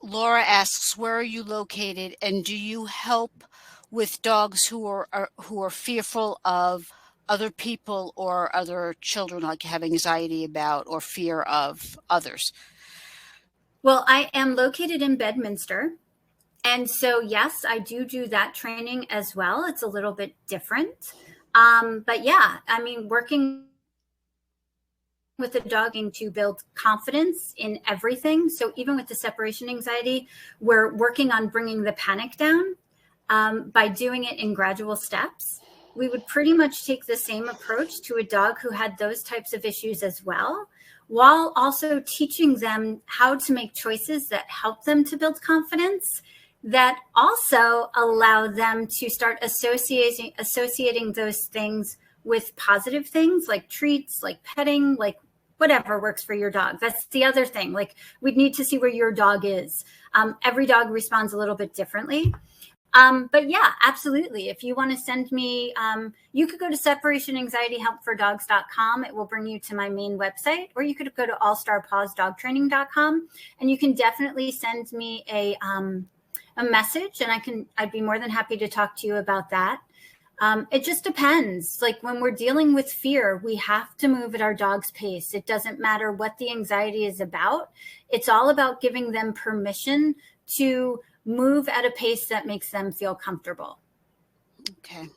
Laura asks, where are you located, and do you help with dogs who are fearful of other people or other children, like have anxiety about or fear of others? Well, I am located in Bedminster. And so, yes, I do that training as well. It's a little bit different. But yeah, working with the dog to build confidence in everything. So even with the separation anxiety, we're working on bringing the panic down by doing it in gradual steps. We would pretty much take the same approach to a dog who had those types of issues as well, while also teaching them how to make choices that help them to build confidence, that also allow them to start associating those things with positive things like treats, like petting, like whatever works for your dog. That's the other thing. Like, we'd need to see where your dog is. Every dog responds a little bit differently. But yeah, absolutely. If you want to send me, you could go to separationanxietyhelpfordogs.com. It will bring you to my main website, or you could go to allstarpawsdogtraining.com, and you can definitely send me a message, and I'd be more than happy to talk to you about that. It just depends. Like when we're dealing with fear, we have to move at our dog's pace. It doesn't matter what the anxiety is about. It's all about giving them permission to move at a pace that makes them feel comfortable. Okay.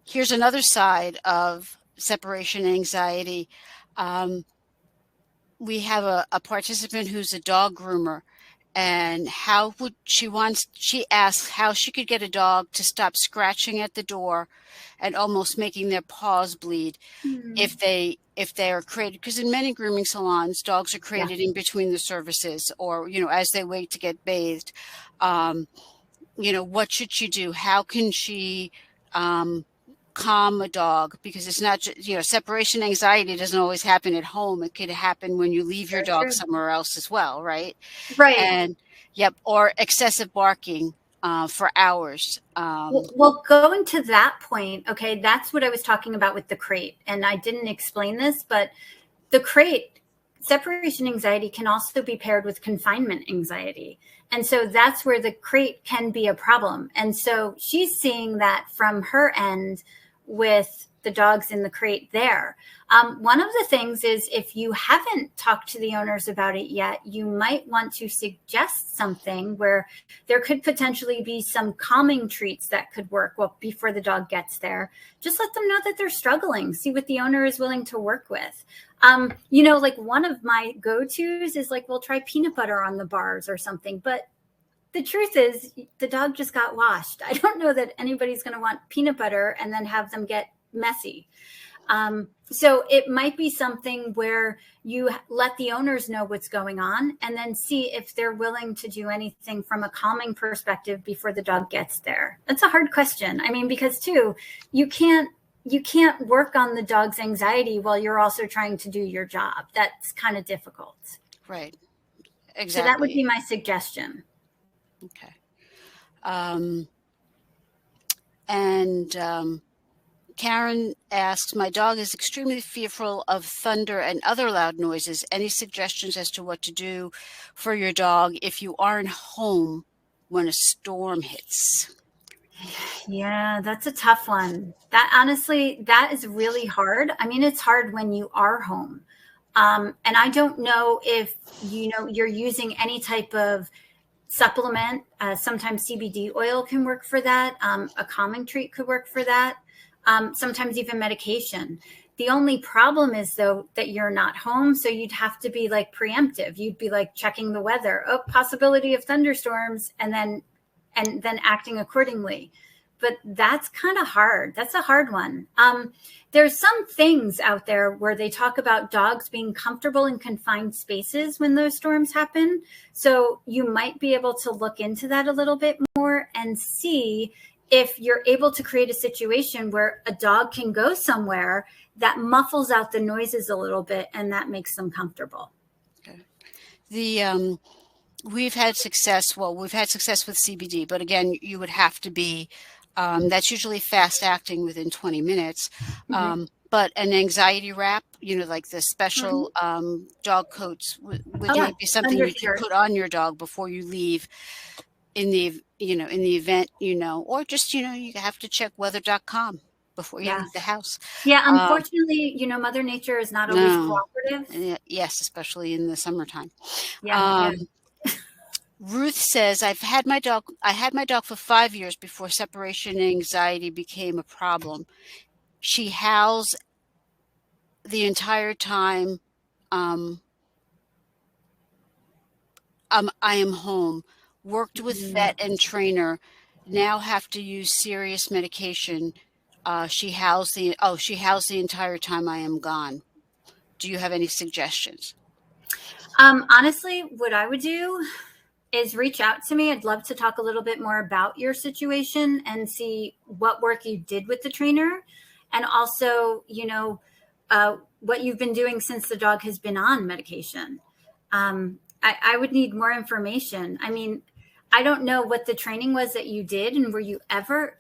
Here's another side of separation anxiety. We have a participant who's a dog groomer, and she asks how she could get a dog to stop scratching at the door and almost making their paws bleed if they are created, because in many grooming salons, dogs are created in between the services, or, as they wait to get bathed. What should she do? How can she calm a dog? Because it's not just, separation anxiety doesn't always happen at home. It could happen when you leave your dog somewhere else as well, right? Right. And or excessive barking for hours. Well, going to that point, okay, that's what I was talking about with the crate. And I didn't explain this, but the crate, separation anxiety can also be paired with confinement anxiety. And so that's where the crate can be a problem. And so she's seeing that from her end with the dogs in the crate there. One of the things is, if you haven't talked to the owners about it yet, you might want to suggest something where there could potentially be some calming treats that could work before the dog gets there. Just let them know that they're struggling. See what the owner is willing to work with. Like one of my go-tos is like, we'll try peanut butter on the bars or something. But the truth is, the dog just got washed. I don't know that anybody's going to want peanut butter and then have them get messy. So it might be something where you let the owners know what's going on and then see if they're willing to do anything from a calming perspective before the dog gets there. That's a hard question. I mean, because too, you can't work on the dog's anxiety while you're also trying to do your job. That's kind of difficult. Right. Exactly. So that would be my suggestion. Okay. Karen asks, my dog is extremely fearful of thunder and other loud noises. Any suggestions as to what to do for your dog if you aren't home when a storm hits? Yeah, that's a tough one. That is really hard. I mean, it's hard when you are home. And I don't know if, you're using any type of supplement. Sometimes CBD oil can work for that. A calming treat could work for that. Sometimes even medication. The only problem is, though, that you're not home. So you'd have to be like preemptive. You'd be like checking the weather. Oh, possibility of thunderstorms, and then acting accordingly. But that's kind of hard. That's a hard one. There's some things out there where they talk about dogs being comfortable in confined spaces when those storms happen. So you might be able to look into that a little bit more and see if you're able to create a situation where a dog can go somewhere that muffles out the noises a little bit and that makes them comfortable. Okay. We've had success with CBD, but again, you would have to be, that's usually fast acting within 20 minutes. Mm-hmm. But an anxiety wrap, like the special dog coats would be something you could put on your dog before you leave in the event, or just, you have to check weather.com before you leave the house. Yeah. Unfortunately, Mother Nature is not always cooperative. Yes. Especially in the summertime. Yeah. Ruth says, I had my dog for 5 years before separation anxiety became a problem. She howls the entire time I am home. Worked with vet and trainer. Now have to use serious medication. She howls the entire time I am gone. Do you have any suggestions? Honestly, what I would do is reach out to me. I'd love to talk a little bit more about your situation and see what work you did with the trainer, and also, what you've been doing since the dog has been on medication. I would need more information. I mean, I don't know what the training was that you did, and were you ever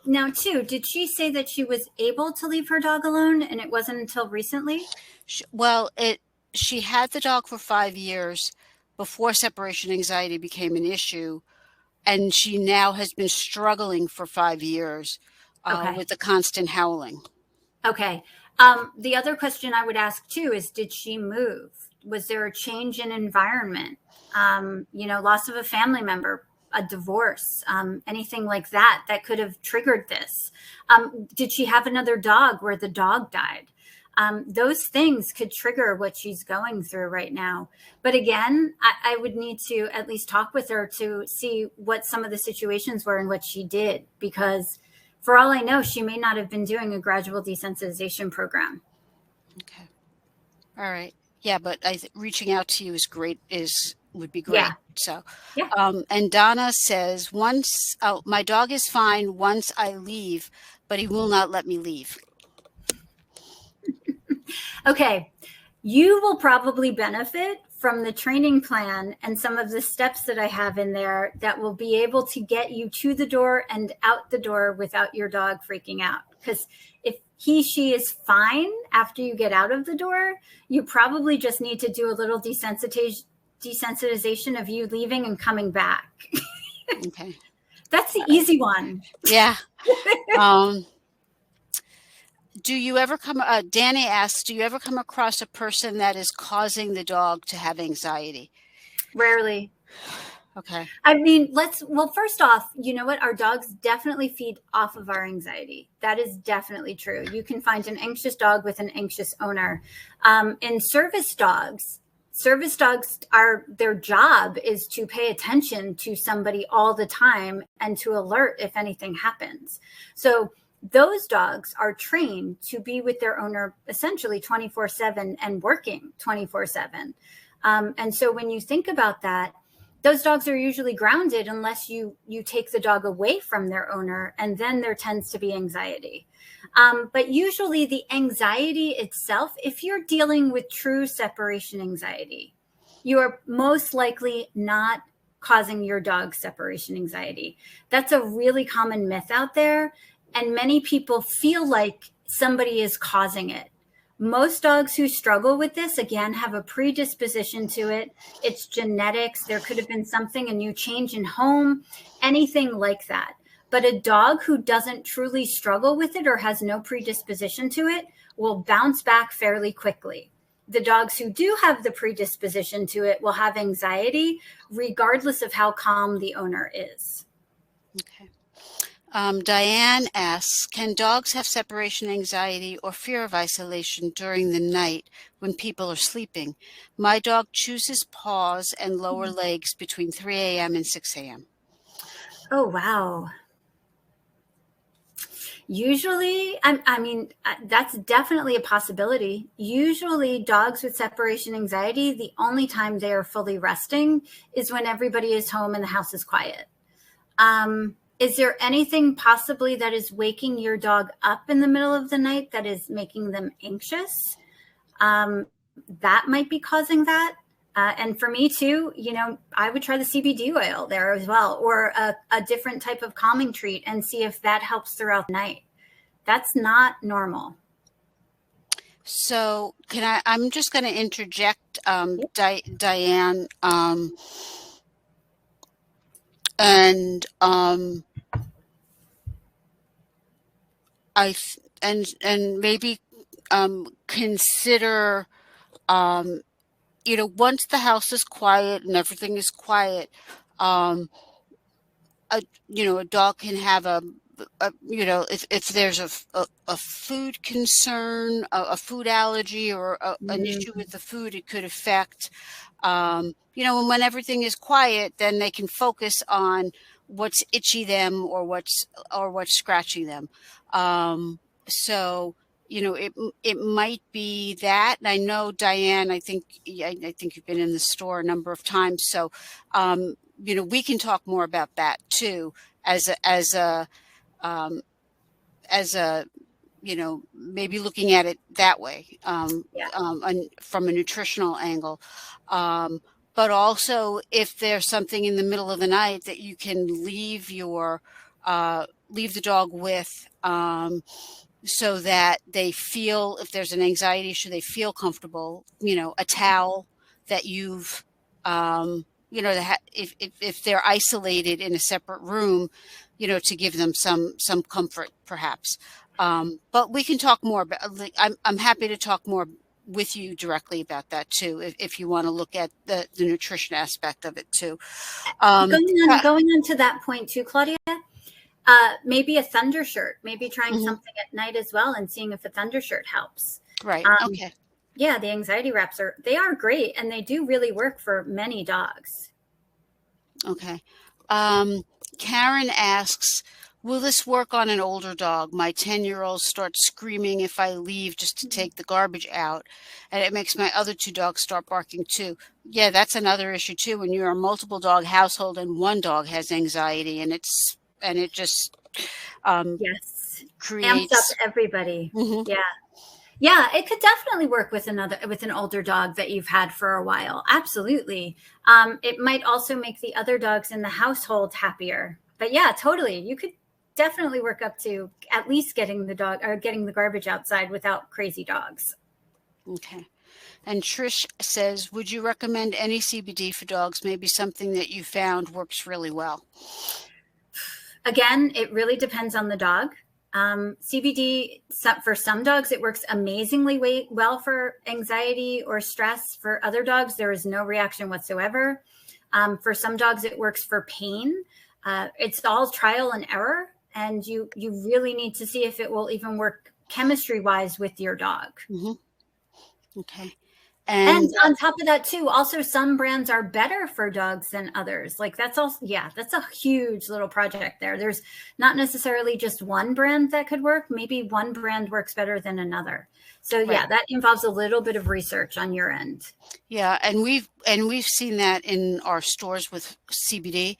now too, did she say that she was able to leave her dog alone and it wasn't until recently? Well, she had the dog for 5 years before separation anxiety became an issue, and she now has been struggling for 5 years Okay. with the constant howling. Okay. The other question I would ask too is, did she move? Was there a change in environment? Loss of a family member, a divorce, anything like that could have triggered this. Did she have another dog where the dog died? Those things could trigger what she's going through right now. But again, I would need to at least talk with her to see what some of the situations were and what she did, because for all I know, she may not have been doing a gradual desensitization program. Okay. All right. Yeah, but reaching out to you is great. Would be great. Yeah. So, Yeah. And Donna says, my dog is fine once I leave, but he will not let me leave. Okay. You will probably benefit from the training plan and some of the steps that I have in there that will be able to get you to the door and out the door without your dog freaking out. Because if she is fine after you get out of the door, you probably just need to do a little desensitization of you leaving and coming back. Okay. That's the easy one. Yeah. Do you ever Danny asks, do you ever come across a person that is causing the dog to have anxiety? Rarely. Okay. I mean, first off, you know what? Our dogs definitely feed off of our anxiety. That is definitely true. You can find an anxious dog with an anxious owner. In service dogs, their job is to pay attention to somebody all the time and to alert if anything happens. So those dogs are trained to be with their owner essentially 24/7 and working 24/7. And so when you think about that, those dogs are usually grounded unless you take the dog away from their owner, and then there tends to be anxiety. But usually the anxiety itself, if you're dealing with true separation anxiety, you are most likely not causing your dog separation anxiety. That's a really common myth out there. And many people feel like somebody is causing it. Most dogs who struggle with this, again, have a predisposition to it. It's genetics. There could have been something, a new change in home, anything like that. But a dog who doesn't truly struggle with it or has no predisposition to it will bounce back fairly quickly. The dogs who do have the predisposition to it will have anxiety regardless of how calm the owner is. Okay. Diane asks, can dogs have separation anxiety or fear of isolation during the night when people are sleeping? My dog chooses paws and lower legs between 3 a.m. and 6 a.m. Oh, wow. Usually, that's definitely a possibility. Usually dogs with separation anxiety, the only time they are fully resting is when everybody is home and the house is quiet. Is there anything possibly that is waking your dog up in the middle of the night that is making them anxious? That might be causing that. And for me too, I would try the CBD oil there as well, or a different type of calming treat and see if that helps throughout the night. That's not normal. So I'm just going to interject, Diane, and maybe consider, once the house is quiet and everything is quiet, a dog can have if there's a food concern, a food allergy, or an issue with the food, it could affect, and when everything is quiet, then they can focus on what's itchy them or what's scratching them. So, it might be that. And I know, Diane, I think you've been in the store a number of times. So, we can talk more about that too, as maybe looking at it that way, from a nutritional angle. But but also if there's something in the middle of the night that you can leave your leave the dog with, so that they feel, if there's an anxiety issue, they feel comfortable, a towel that you've, if they're isolated in a separate room, to give them some comfort perhaps. But we can talk more, but I'm happy to talk more with you directly about that too, if you want to look at the nutrition aspect of it too. Going on to that point too, Claudia, maybe a thunder shirt, maybe trying something at night as well and seeing if a thunder shirt helps. Right. Okay. Yeah, the anxiety wraps they are great, and they do really work for many dogs. Okay. Karen asks, will this work on an older dog? My 10-year-old starts screaming if I leave just to take the garbage out, and it makes my other 2 dogs start barking too. Yeah, that's another issue too. When you're a multiple dog household and one dog has anxiety, and it just yes, creates amps up everybody. Yeah, it could definitely work with an older dog that you've had for a while. Absolutely. It might also make the other dogs in the household happier. But yeah, totally. You could definitely work up to at least getting the garbage outside without crazy dogs. Okay. And Trish says, would you recommend any CBD for dogs? Maybe something that you found works really well. Again, it really depends on the dog. CBD, for some dogs, it works amazingly well for anxiety or stress. For other dogs, there is no reaction whatsoever. For some dogs, it works for pain. It's all trial and error, and you really need to see if it will even work chemistry-wise with your dog. Okay. And on top of that too, also some brands are better for dogs than others. Like that's also, that's a huge little project there. There's not necessarily just one brand that could work. Maybe one brand works better than another. So yeah, that involves a little bit of research on your end. Yeah, and we've seen that in our stores with CBD.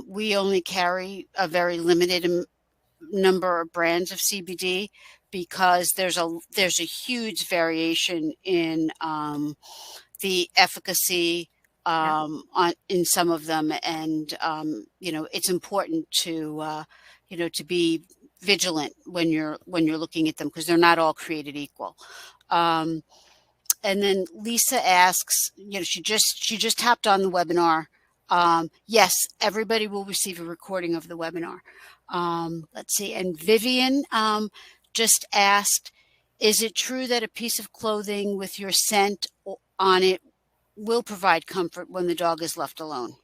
We only carry a very limited number of brands of CBD, because there's a huge variation in the efficacy in some of them, and it's important to to be vigilant when you're looking at them, because they're not all created equal. And then Lisa asks, she just hopped on the webinar. Yes, everybody will receive a recording of the webinar. Let's see. And Vivian just asked, is it true that a piece of clothing with your scent on it will provide comfort when the dog is left alone?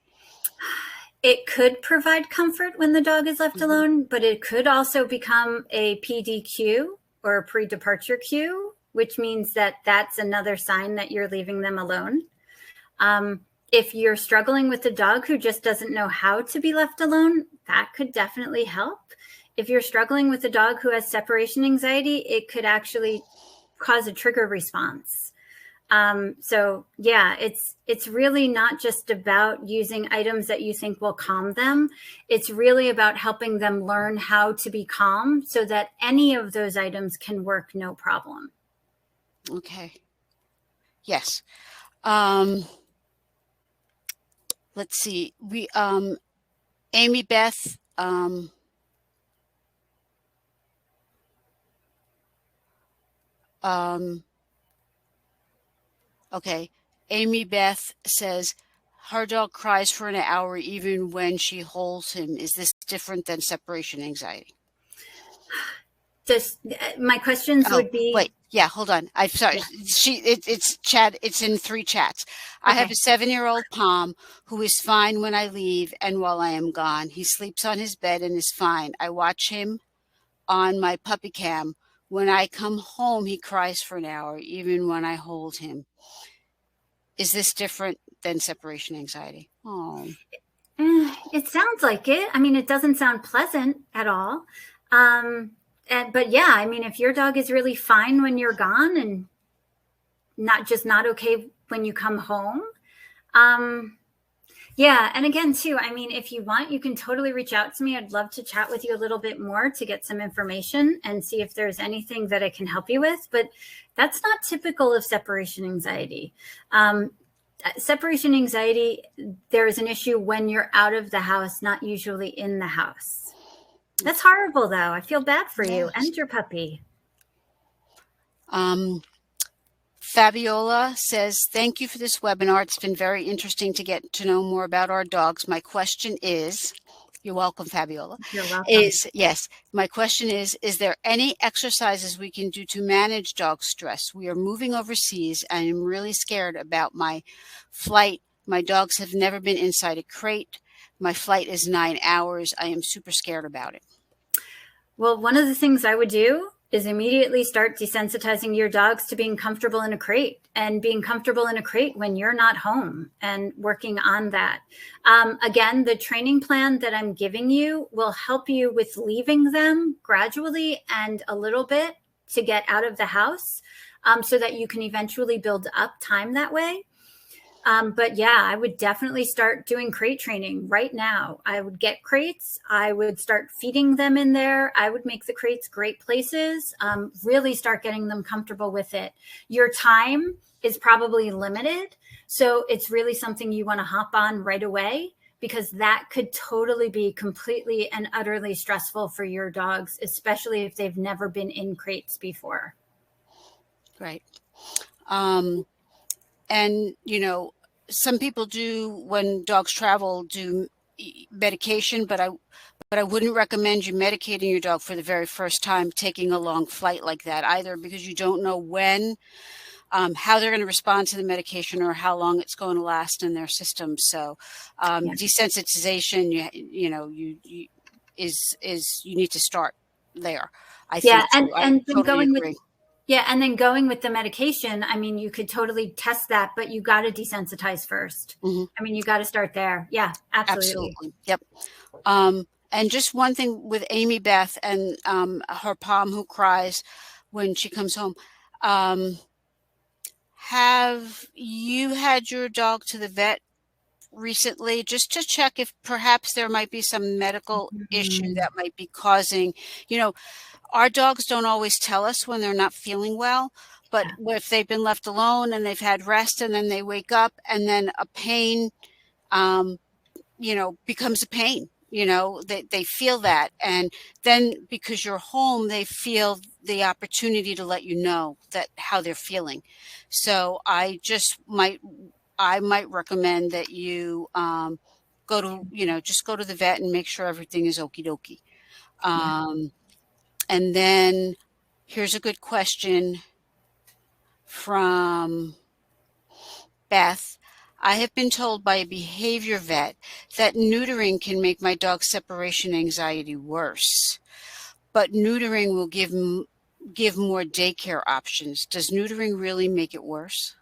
It could provide comfort when the dog is left alone, but it could also become a PDQ, or a pre-departure cue, which means that that's another sign that you're leaving them alone. If you're struggling with a dog who just doesn't know how to be left alone, that could definitely help. If you're struggling with a dog who has separation anxiety, it could actually cause a trigger response. So yeah, it's really not just about using items that you think will calm them. It's really about helping them learn how to be calm so that any of those items can work no problem. Okay. Yes. Let's see. We Amy Beth okay. Amy Beth says her dog cries for an hour even when she holds him. Is this different than separation anxiety? Just my questions would be. Wait, yeah, hold on. I'm sorry. Yeah. It's chat. It's in 3 chats. Okay. I have a 7-year-old Pom who is fine when I leave and while I am gone. He sleeps on his bed and is fine. I watch him on my puppy cam. When I come home, he cries for an hour, even when I hold him. Is this different than separation anxiety? Oh, it sounds like it. I mean, it doesn't sound pleasant at all. But yeah, I mean, if your dog is really fine when you're gone and not okay when you come home. Yeah. And again, too, I mean, if you want, you can totally reach out to me. I'd love to chat with you a little bit more to get some information and see if there's anything that I can help you with. But that's not typical of separation anxiety. separation anxiety, there is an issue when you're out of the house, not usually in the house. That's horrible, though. I feel bad for you and your puppy. Fabiola says, thank you for this webinar. It's been very interesting to get to know more about our dogs. My question is, you're welcome, Fabiola. You're welcome. My question is there any exercises we can do to manage dog stress? We are moving overseas and I'm really scared about my flight. My dogs have never been inside a crate. My flight is 9 hours. I am super scared about it. Well, one of the things I would do is immediately start desensitizing your dogs to being comfortable in a crate, and being comfortable in a crate when you're not home, and working on that. Again, the training plan that I'm giving you will help you with leaving them gradually and a little bit to get out of the house, so that you can eventually build up time that way. But yeah, I would definitely start doing crate training right now. I would get crates. I would start feeding them in there. I would make the crates great places, really start getting them comfortable with it. Your time is probably limited. So it's really something you want to hop on right away, because that could totally be completely and utterly stressful for your dogs, especially if they've never been in crates before. Right. And, you know, some people do, when dogs travel, do medication, but I wouldn't recommend you medicating your dog for the very first time taking a long flight like that either, because you don't know when, how they're going to respond to the medication or how long it's going to last in their system. So desensitization, you need to start there. I think and totally going agree. and then going with the medication, I mean, you could totally test that, but you got to desensitize first. Mm-hmm. I mean, you got to start there. Yeah, absolutely. Yep. And just one thing with Amy Beth and her Pom who cries when she comes home. Have you had your dog to the vet recently, just to check if perhaps there might be some medical issue that might be causing, our dogs don't always tell us when they're not feeling well, but if they've been left alone and they've had rest and then they wake up and then a pain, becomes a pain, they feel that. And then because you're home, they feel the opportunity to let you know that how they're feeling. So I might recommend that you go to the vet and make sure everything is okie dokie. And then here's a good question from Beth. I have been told by a behavior vet that neutering can make my dog's separation anxiety worse, but neutering will give more daycare options. Does neutering really make it worse?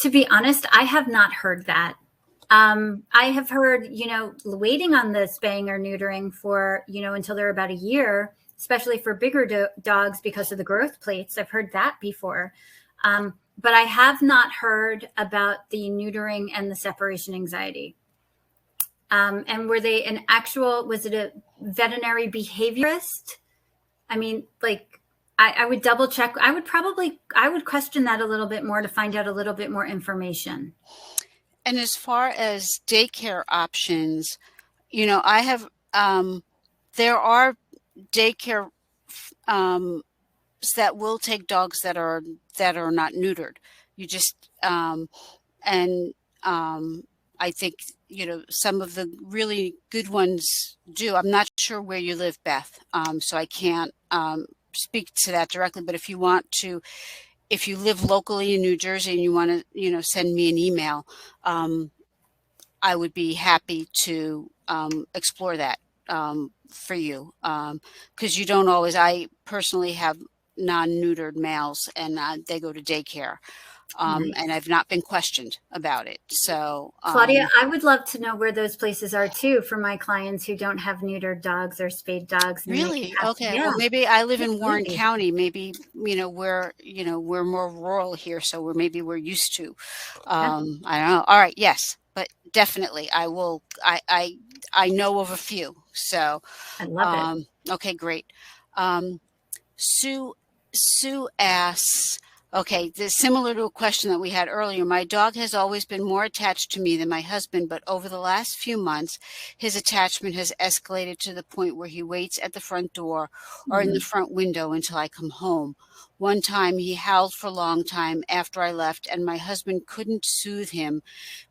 To be honest, I have not heard that. I have heard, waiting on the spaying or neutering for, until they're about a year, especially for bigger dogs because of the growth plates. I've heard that before. But I have not heard about the neutering and the separation anxiety. And were they was it a veterinary behaviorist? I mean, I would double check. I would question that a little bit more to find out a little bit more information. And as far as daycare options, I have, there are daycare that will take dogs that are not neutered. You just, I think, some of the really good ones do. I'm not sure where you live, Beth, so I can't speak to that directly. But if you live locally in New Jersey and you want to, send me an email, I would be happy to explore that for you, because you don't always. I personally have non-neutered males, and they go to daycare. Nice. And I've not been questioned about it. So, Claudia, I would love to know where those places are too for my clients who don't have neutered dogs or spayed dogs. Really? Okay. Yeah. Well, maybe I live in Warren County. Maybe, we're more rural here. So we're used to, I don't know. All right. Yes, but definitely I will. I know of a few. So I love it. Okay, great. Sue asks, Okay, this similar to a question that we had earlier. My dog has always been more attached to me than my husband, but over the last few months, his attachment has escalated to the point where he waits at the front door or in the Mhm. front window until I come home. One time he howled for a long time after I left, and my husband couldn't soothe him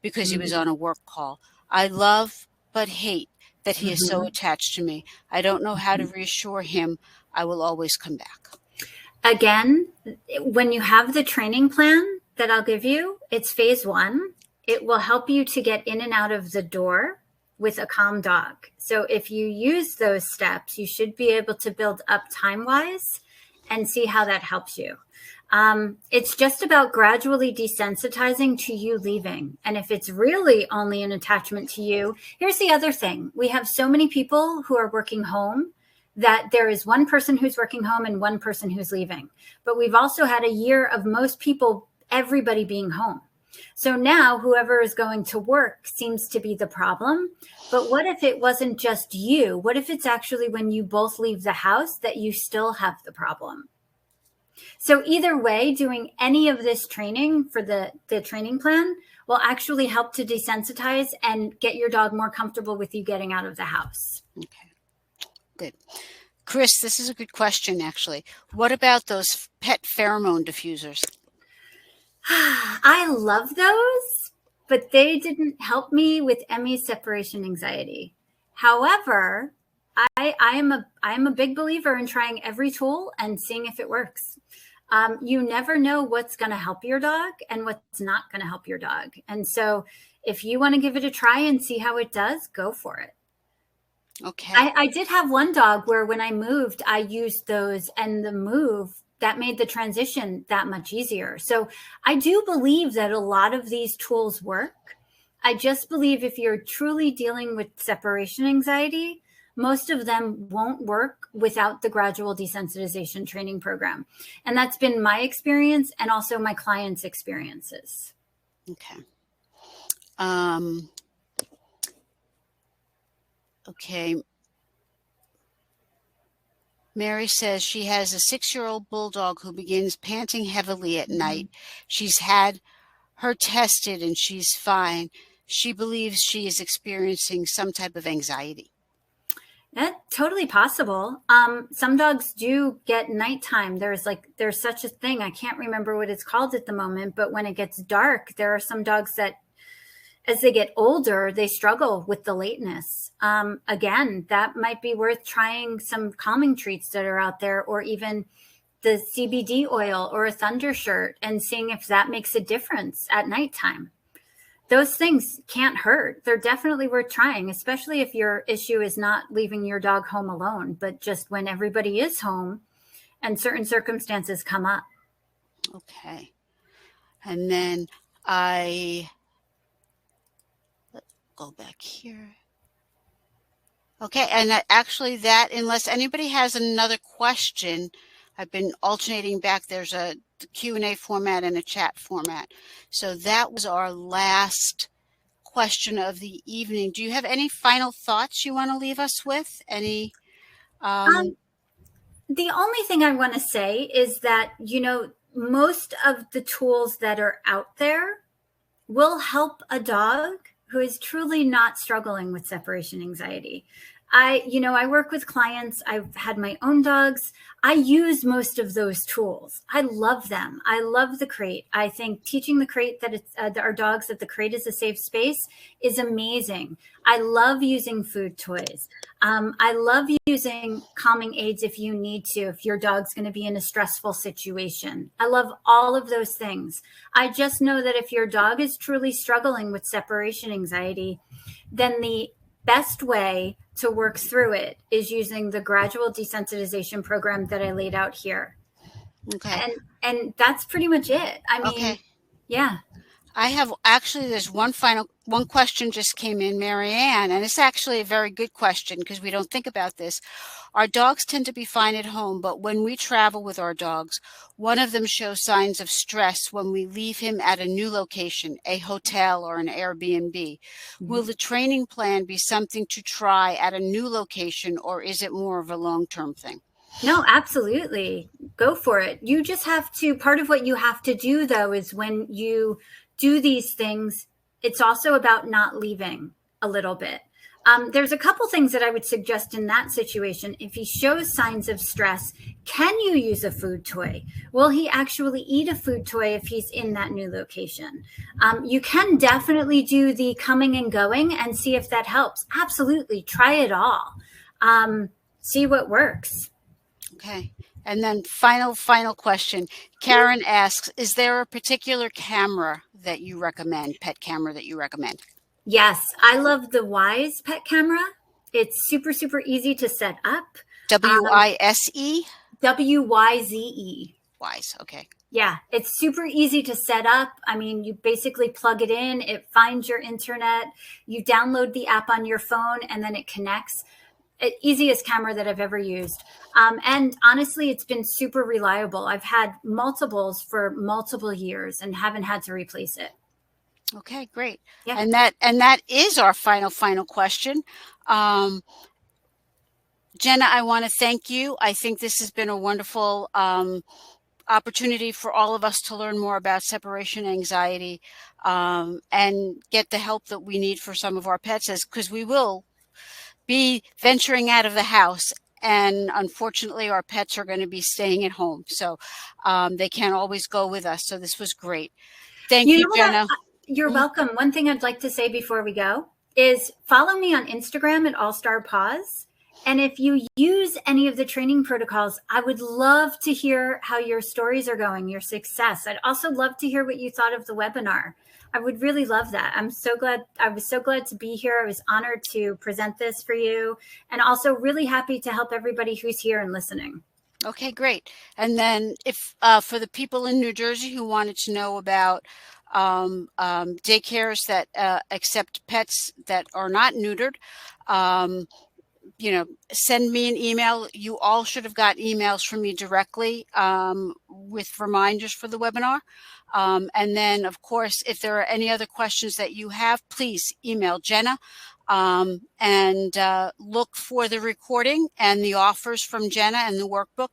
because he was Mhm. on a work call. I love but hate that he is so Mhm. attached to me. I don't know how to Mhm. reassure him I will always come back. Again, when you have the training plan that I'll give you, it's phase 1. It will help you to get in and out of the door with a calm dog. So if you use those steps, you should be able to build up time-wise and see how that helps you. It's just about gradually desensitizing to you leaving. And if it's really only an attachment to you, here's the other thing. We have so many people who are working home that there is one person who's working home and one person who's leaving. But we've also had a year of most people, everybody being home. So now whoever is going to work seems to be the problem. But what if it wasn't just you? What if it's actually when you both leave the house that you still have the problem? So either way, doing any of this training for the training plan will actually help to desensitize and get your dog more comfortable with you getting out of the house. Okay, good. Chris, this is a good question, actually. What about those pet pheromone diffusers? I love those, but they didn't help me with Emmy's separation anxiety. However, I am a big believer in trying every tool and seeing if it works. You never know what's going to help your dog and what's not going to help your dog. And so if you want to give it a try and see how it does, go for it. Okay. I did have one dog where when I moved, I used those, and the move that made the transition that much easier. So I do believe that a lot of these tools work. I just believe if you're truly dealing with separation anxiety, most of them won't work without the gradual desensitization training program. And that's been my experience and also my clients' experiences. Okay. Okay. Mary says she has a 6-year-old bulldog who begins panting heavily at night. She's had her tested and she's fine. She believes she is experiencing some type of anxiety. That's totally possible. Some dogs do get nighttime. There's such a thing. I can't remember what it's called at the moment, but when it gets dark, there are some dogs that as they get older, they struggle with the lateness. Again, that might be worth trying some calming treats that are out there, or even the CBD oil or a thunder shirt, and seeing if that makes a difference at nighttime. Those things can't hurt. They're definitely worth trying, especially if your issue is not leaving your dog home alone, but just when everybody is home and certain circumstances come up. Okay. And then let's go back here. Okay, and that, unless anybody has another question, I've been alternating back. There's a Q&A format and a chat format. So that was our last question of the evening. Do you have any final thoughts you want to leave us with? Any? The only thing I want to say is that, most of the tools that are out there will help a dog who is truly not struggling with separation anxiety. I work with clients. I've had my own dogs. I use most of those tools. I love them. I love the crate. I think teaching the crate that it's our dogs that the crate is a safe space is amazing. I love using food toys. I love using calming aids if you need to, if your dog's going to be in a stressful situation. I love all of those things. I just know that if your dog is truly struggling with separation anxiety, then the best way to work through it is using the gradual desensitization program that I laid out here. Okay. And that's pretty much it. I mean, Okay. yeah. I have there's one question just came in, Marianne, and it's actually a very good question because we don't think about this. Our dogs tend to be fine at home, but when we travel with our dogs, one of them shows signs of stress when we leave him at a new location, a hotel or an Airbnb. Will the training plan be something to try at a new location, or is it more of a long-term thing? No, absolutely. go for it. You just have to, part of what you have to do though, is when you do these things, it's also about not leaving a little bit. There's a couple things that I would suggest in that situation. If he shows signs of stress, can you use a food toy? Will he actually eat a food toy if he's in that new location? You can definitely do the coming and going and see if that helps. Absolutely. Try it all. See what works. Okay. And then final question. Karen asks, is there a particular camera that you recommend, pet camera that you recommend? Yes, I love the Wise pet camera. It's super, super easy to set up. W-I-S-E? W-Y-Z-E. Wise, okay. Yeah, it's super easy to set up. I mean, you basically plug it in, it finds your internet, you download the app on your phone, and then it connects. Easiest camera that I've ever used. And honestly, it's been super reliable. I've had multiples for multiple years and haven't had to replace it. Okay, great. Yeah. And that is our final question. Jenna, I want to thank you. I think this has been a wonderful opportunity for all of us to learn more about separation anxiety and get the help that we need for some of our pets, because we will be venturing out of the house, and unfortunately our pets are going to be staying at home, so they can't always go with us. So this was great. Thank you, Jenna. You're welcome. One thing I'd like to say before we go is follow me on Instagram at AllStarPaws. And if you use any of the training protocols, I would love to hear how your stories are going, your success. I'd also love to hear what you thought of the webinar. I would really love that. I'm so glad. I was so glad to be here. I was honored to present this for you, and also really happy to help everybody who's here and listening. Okay, great. And then if for the people in New Jersey who wanted to know about daycares that accept pets that are not neutered, send me an email. You all should have got emails from me directly with reminders for the webinar. And then, of course, if there are any other questions that you have, please email Jenna and look for the recording and the offers from Jenna and the workbook.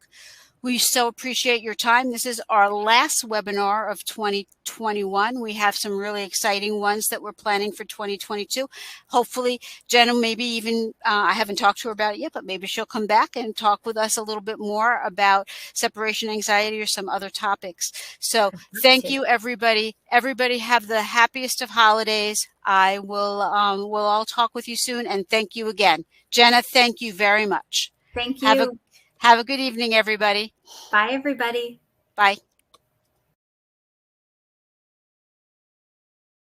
We so appreciate your time. This is our last webinar of 2021. We have some really exciting ones that we're planning for 2022. Hopefully, Jenna, maybe even, I haven't talked to her about it yet, but maybe she'll come back and talk with us a little bit more about separation anxiety or some other topics. So thank you, everybody. Everybody have the happiest of holidays. I will, we'll all talk with you soon. And thank you again. Jenna, thank you very much. Thank you. Have a good evening, everybody. Bye, everybody. Bye.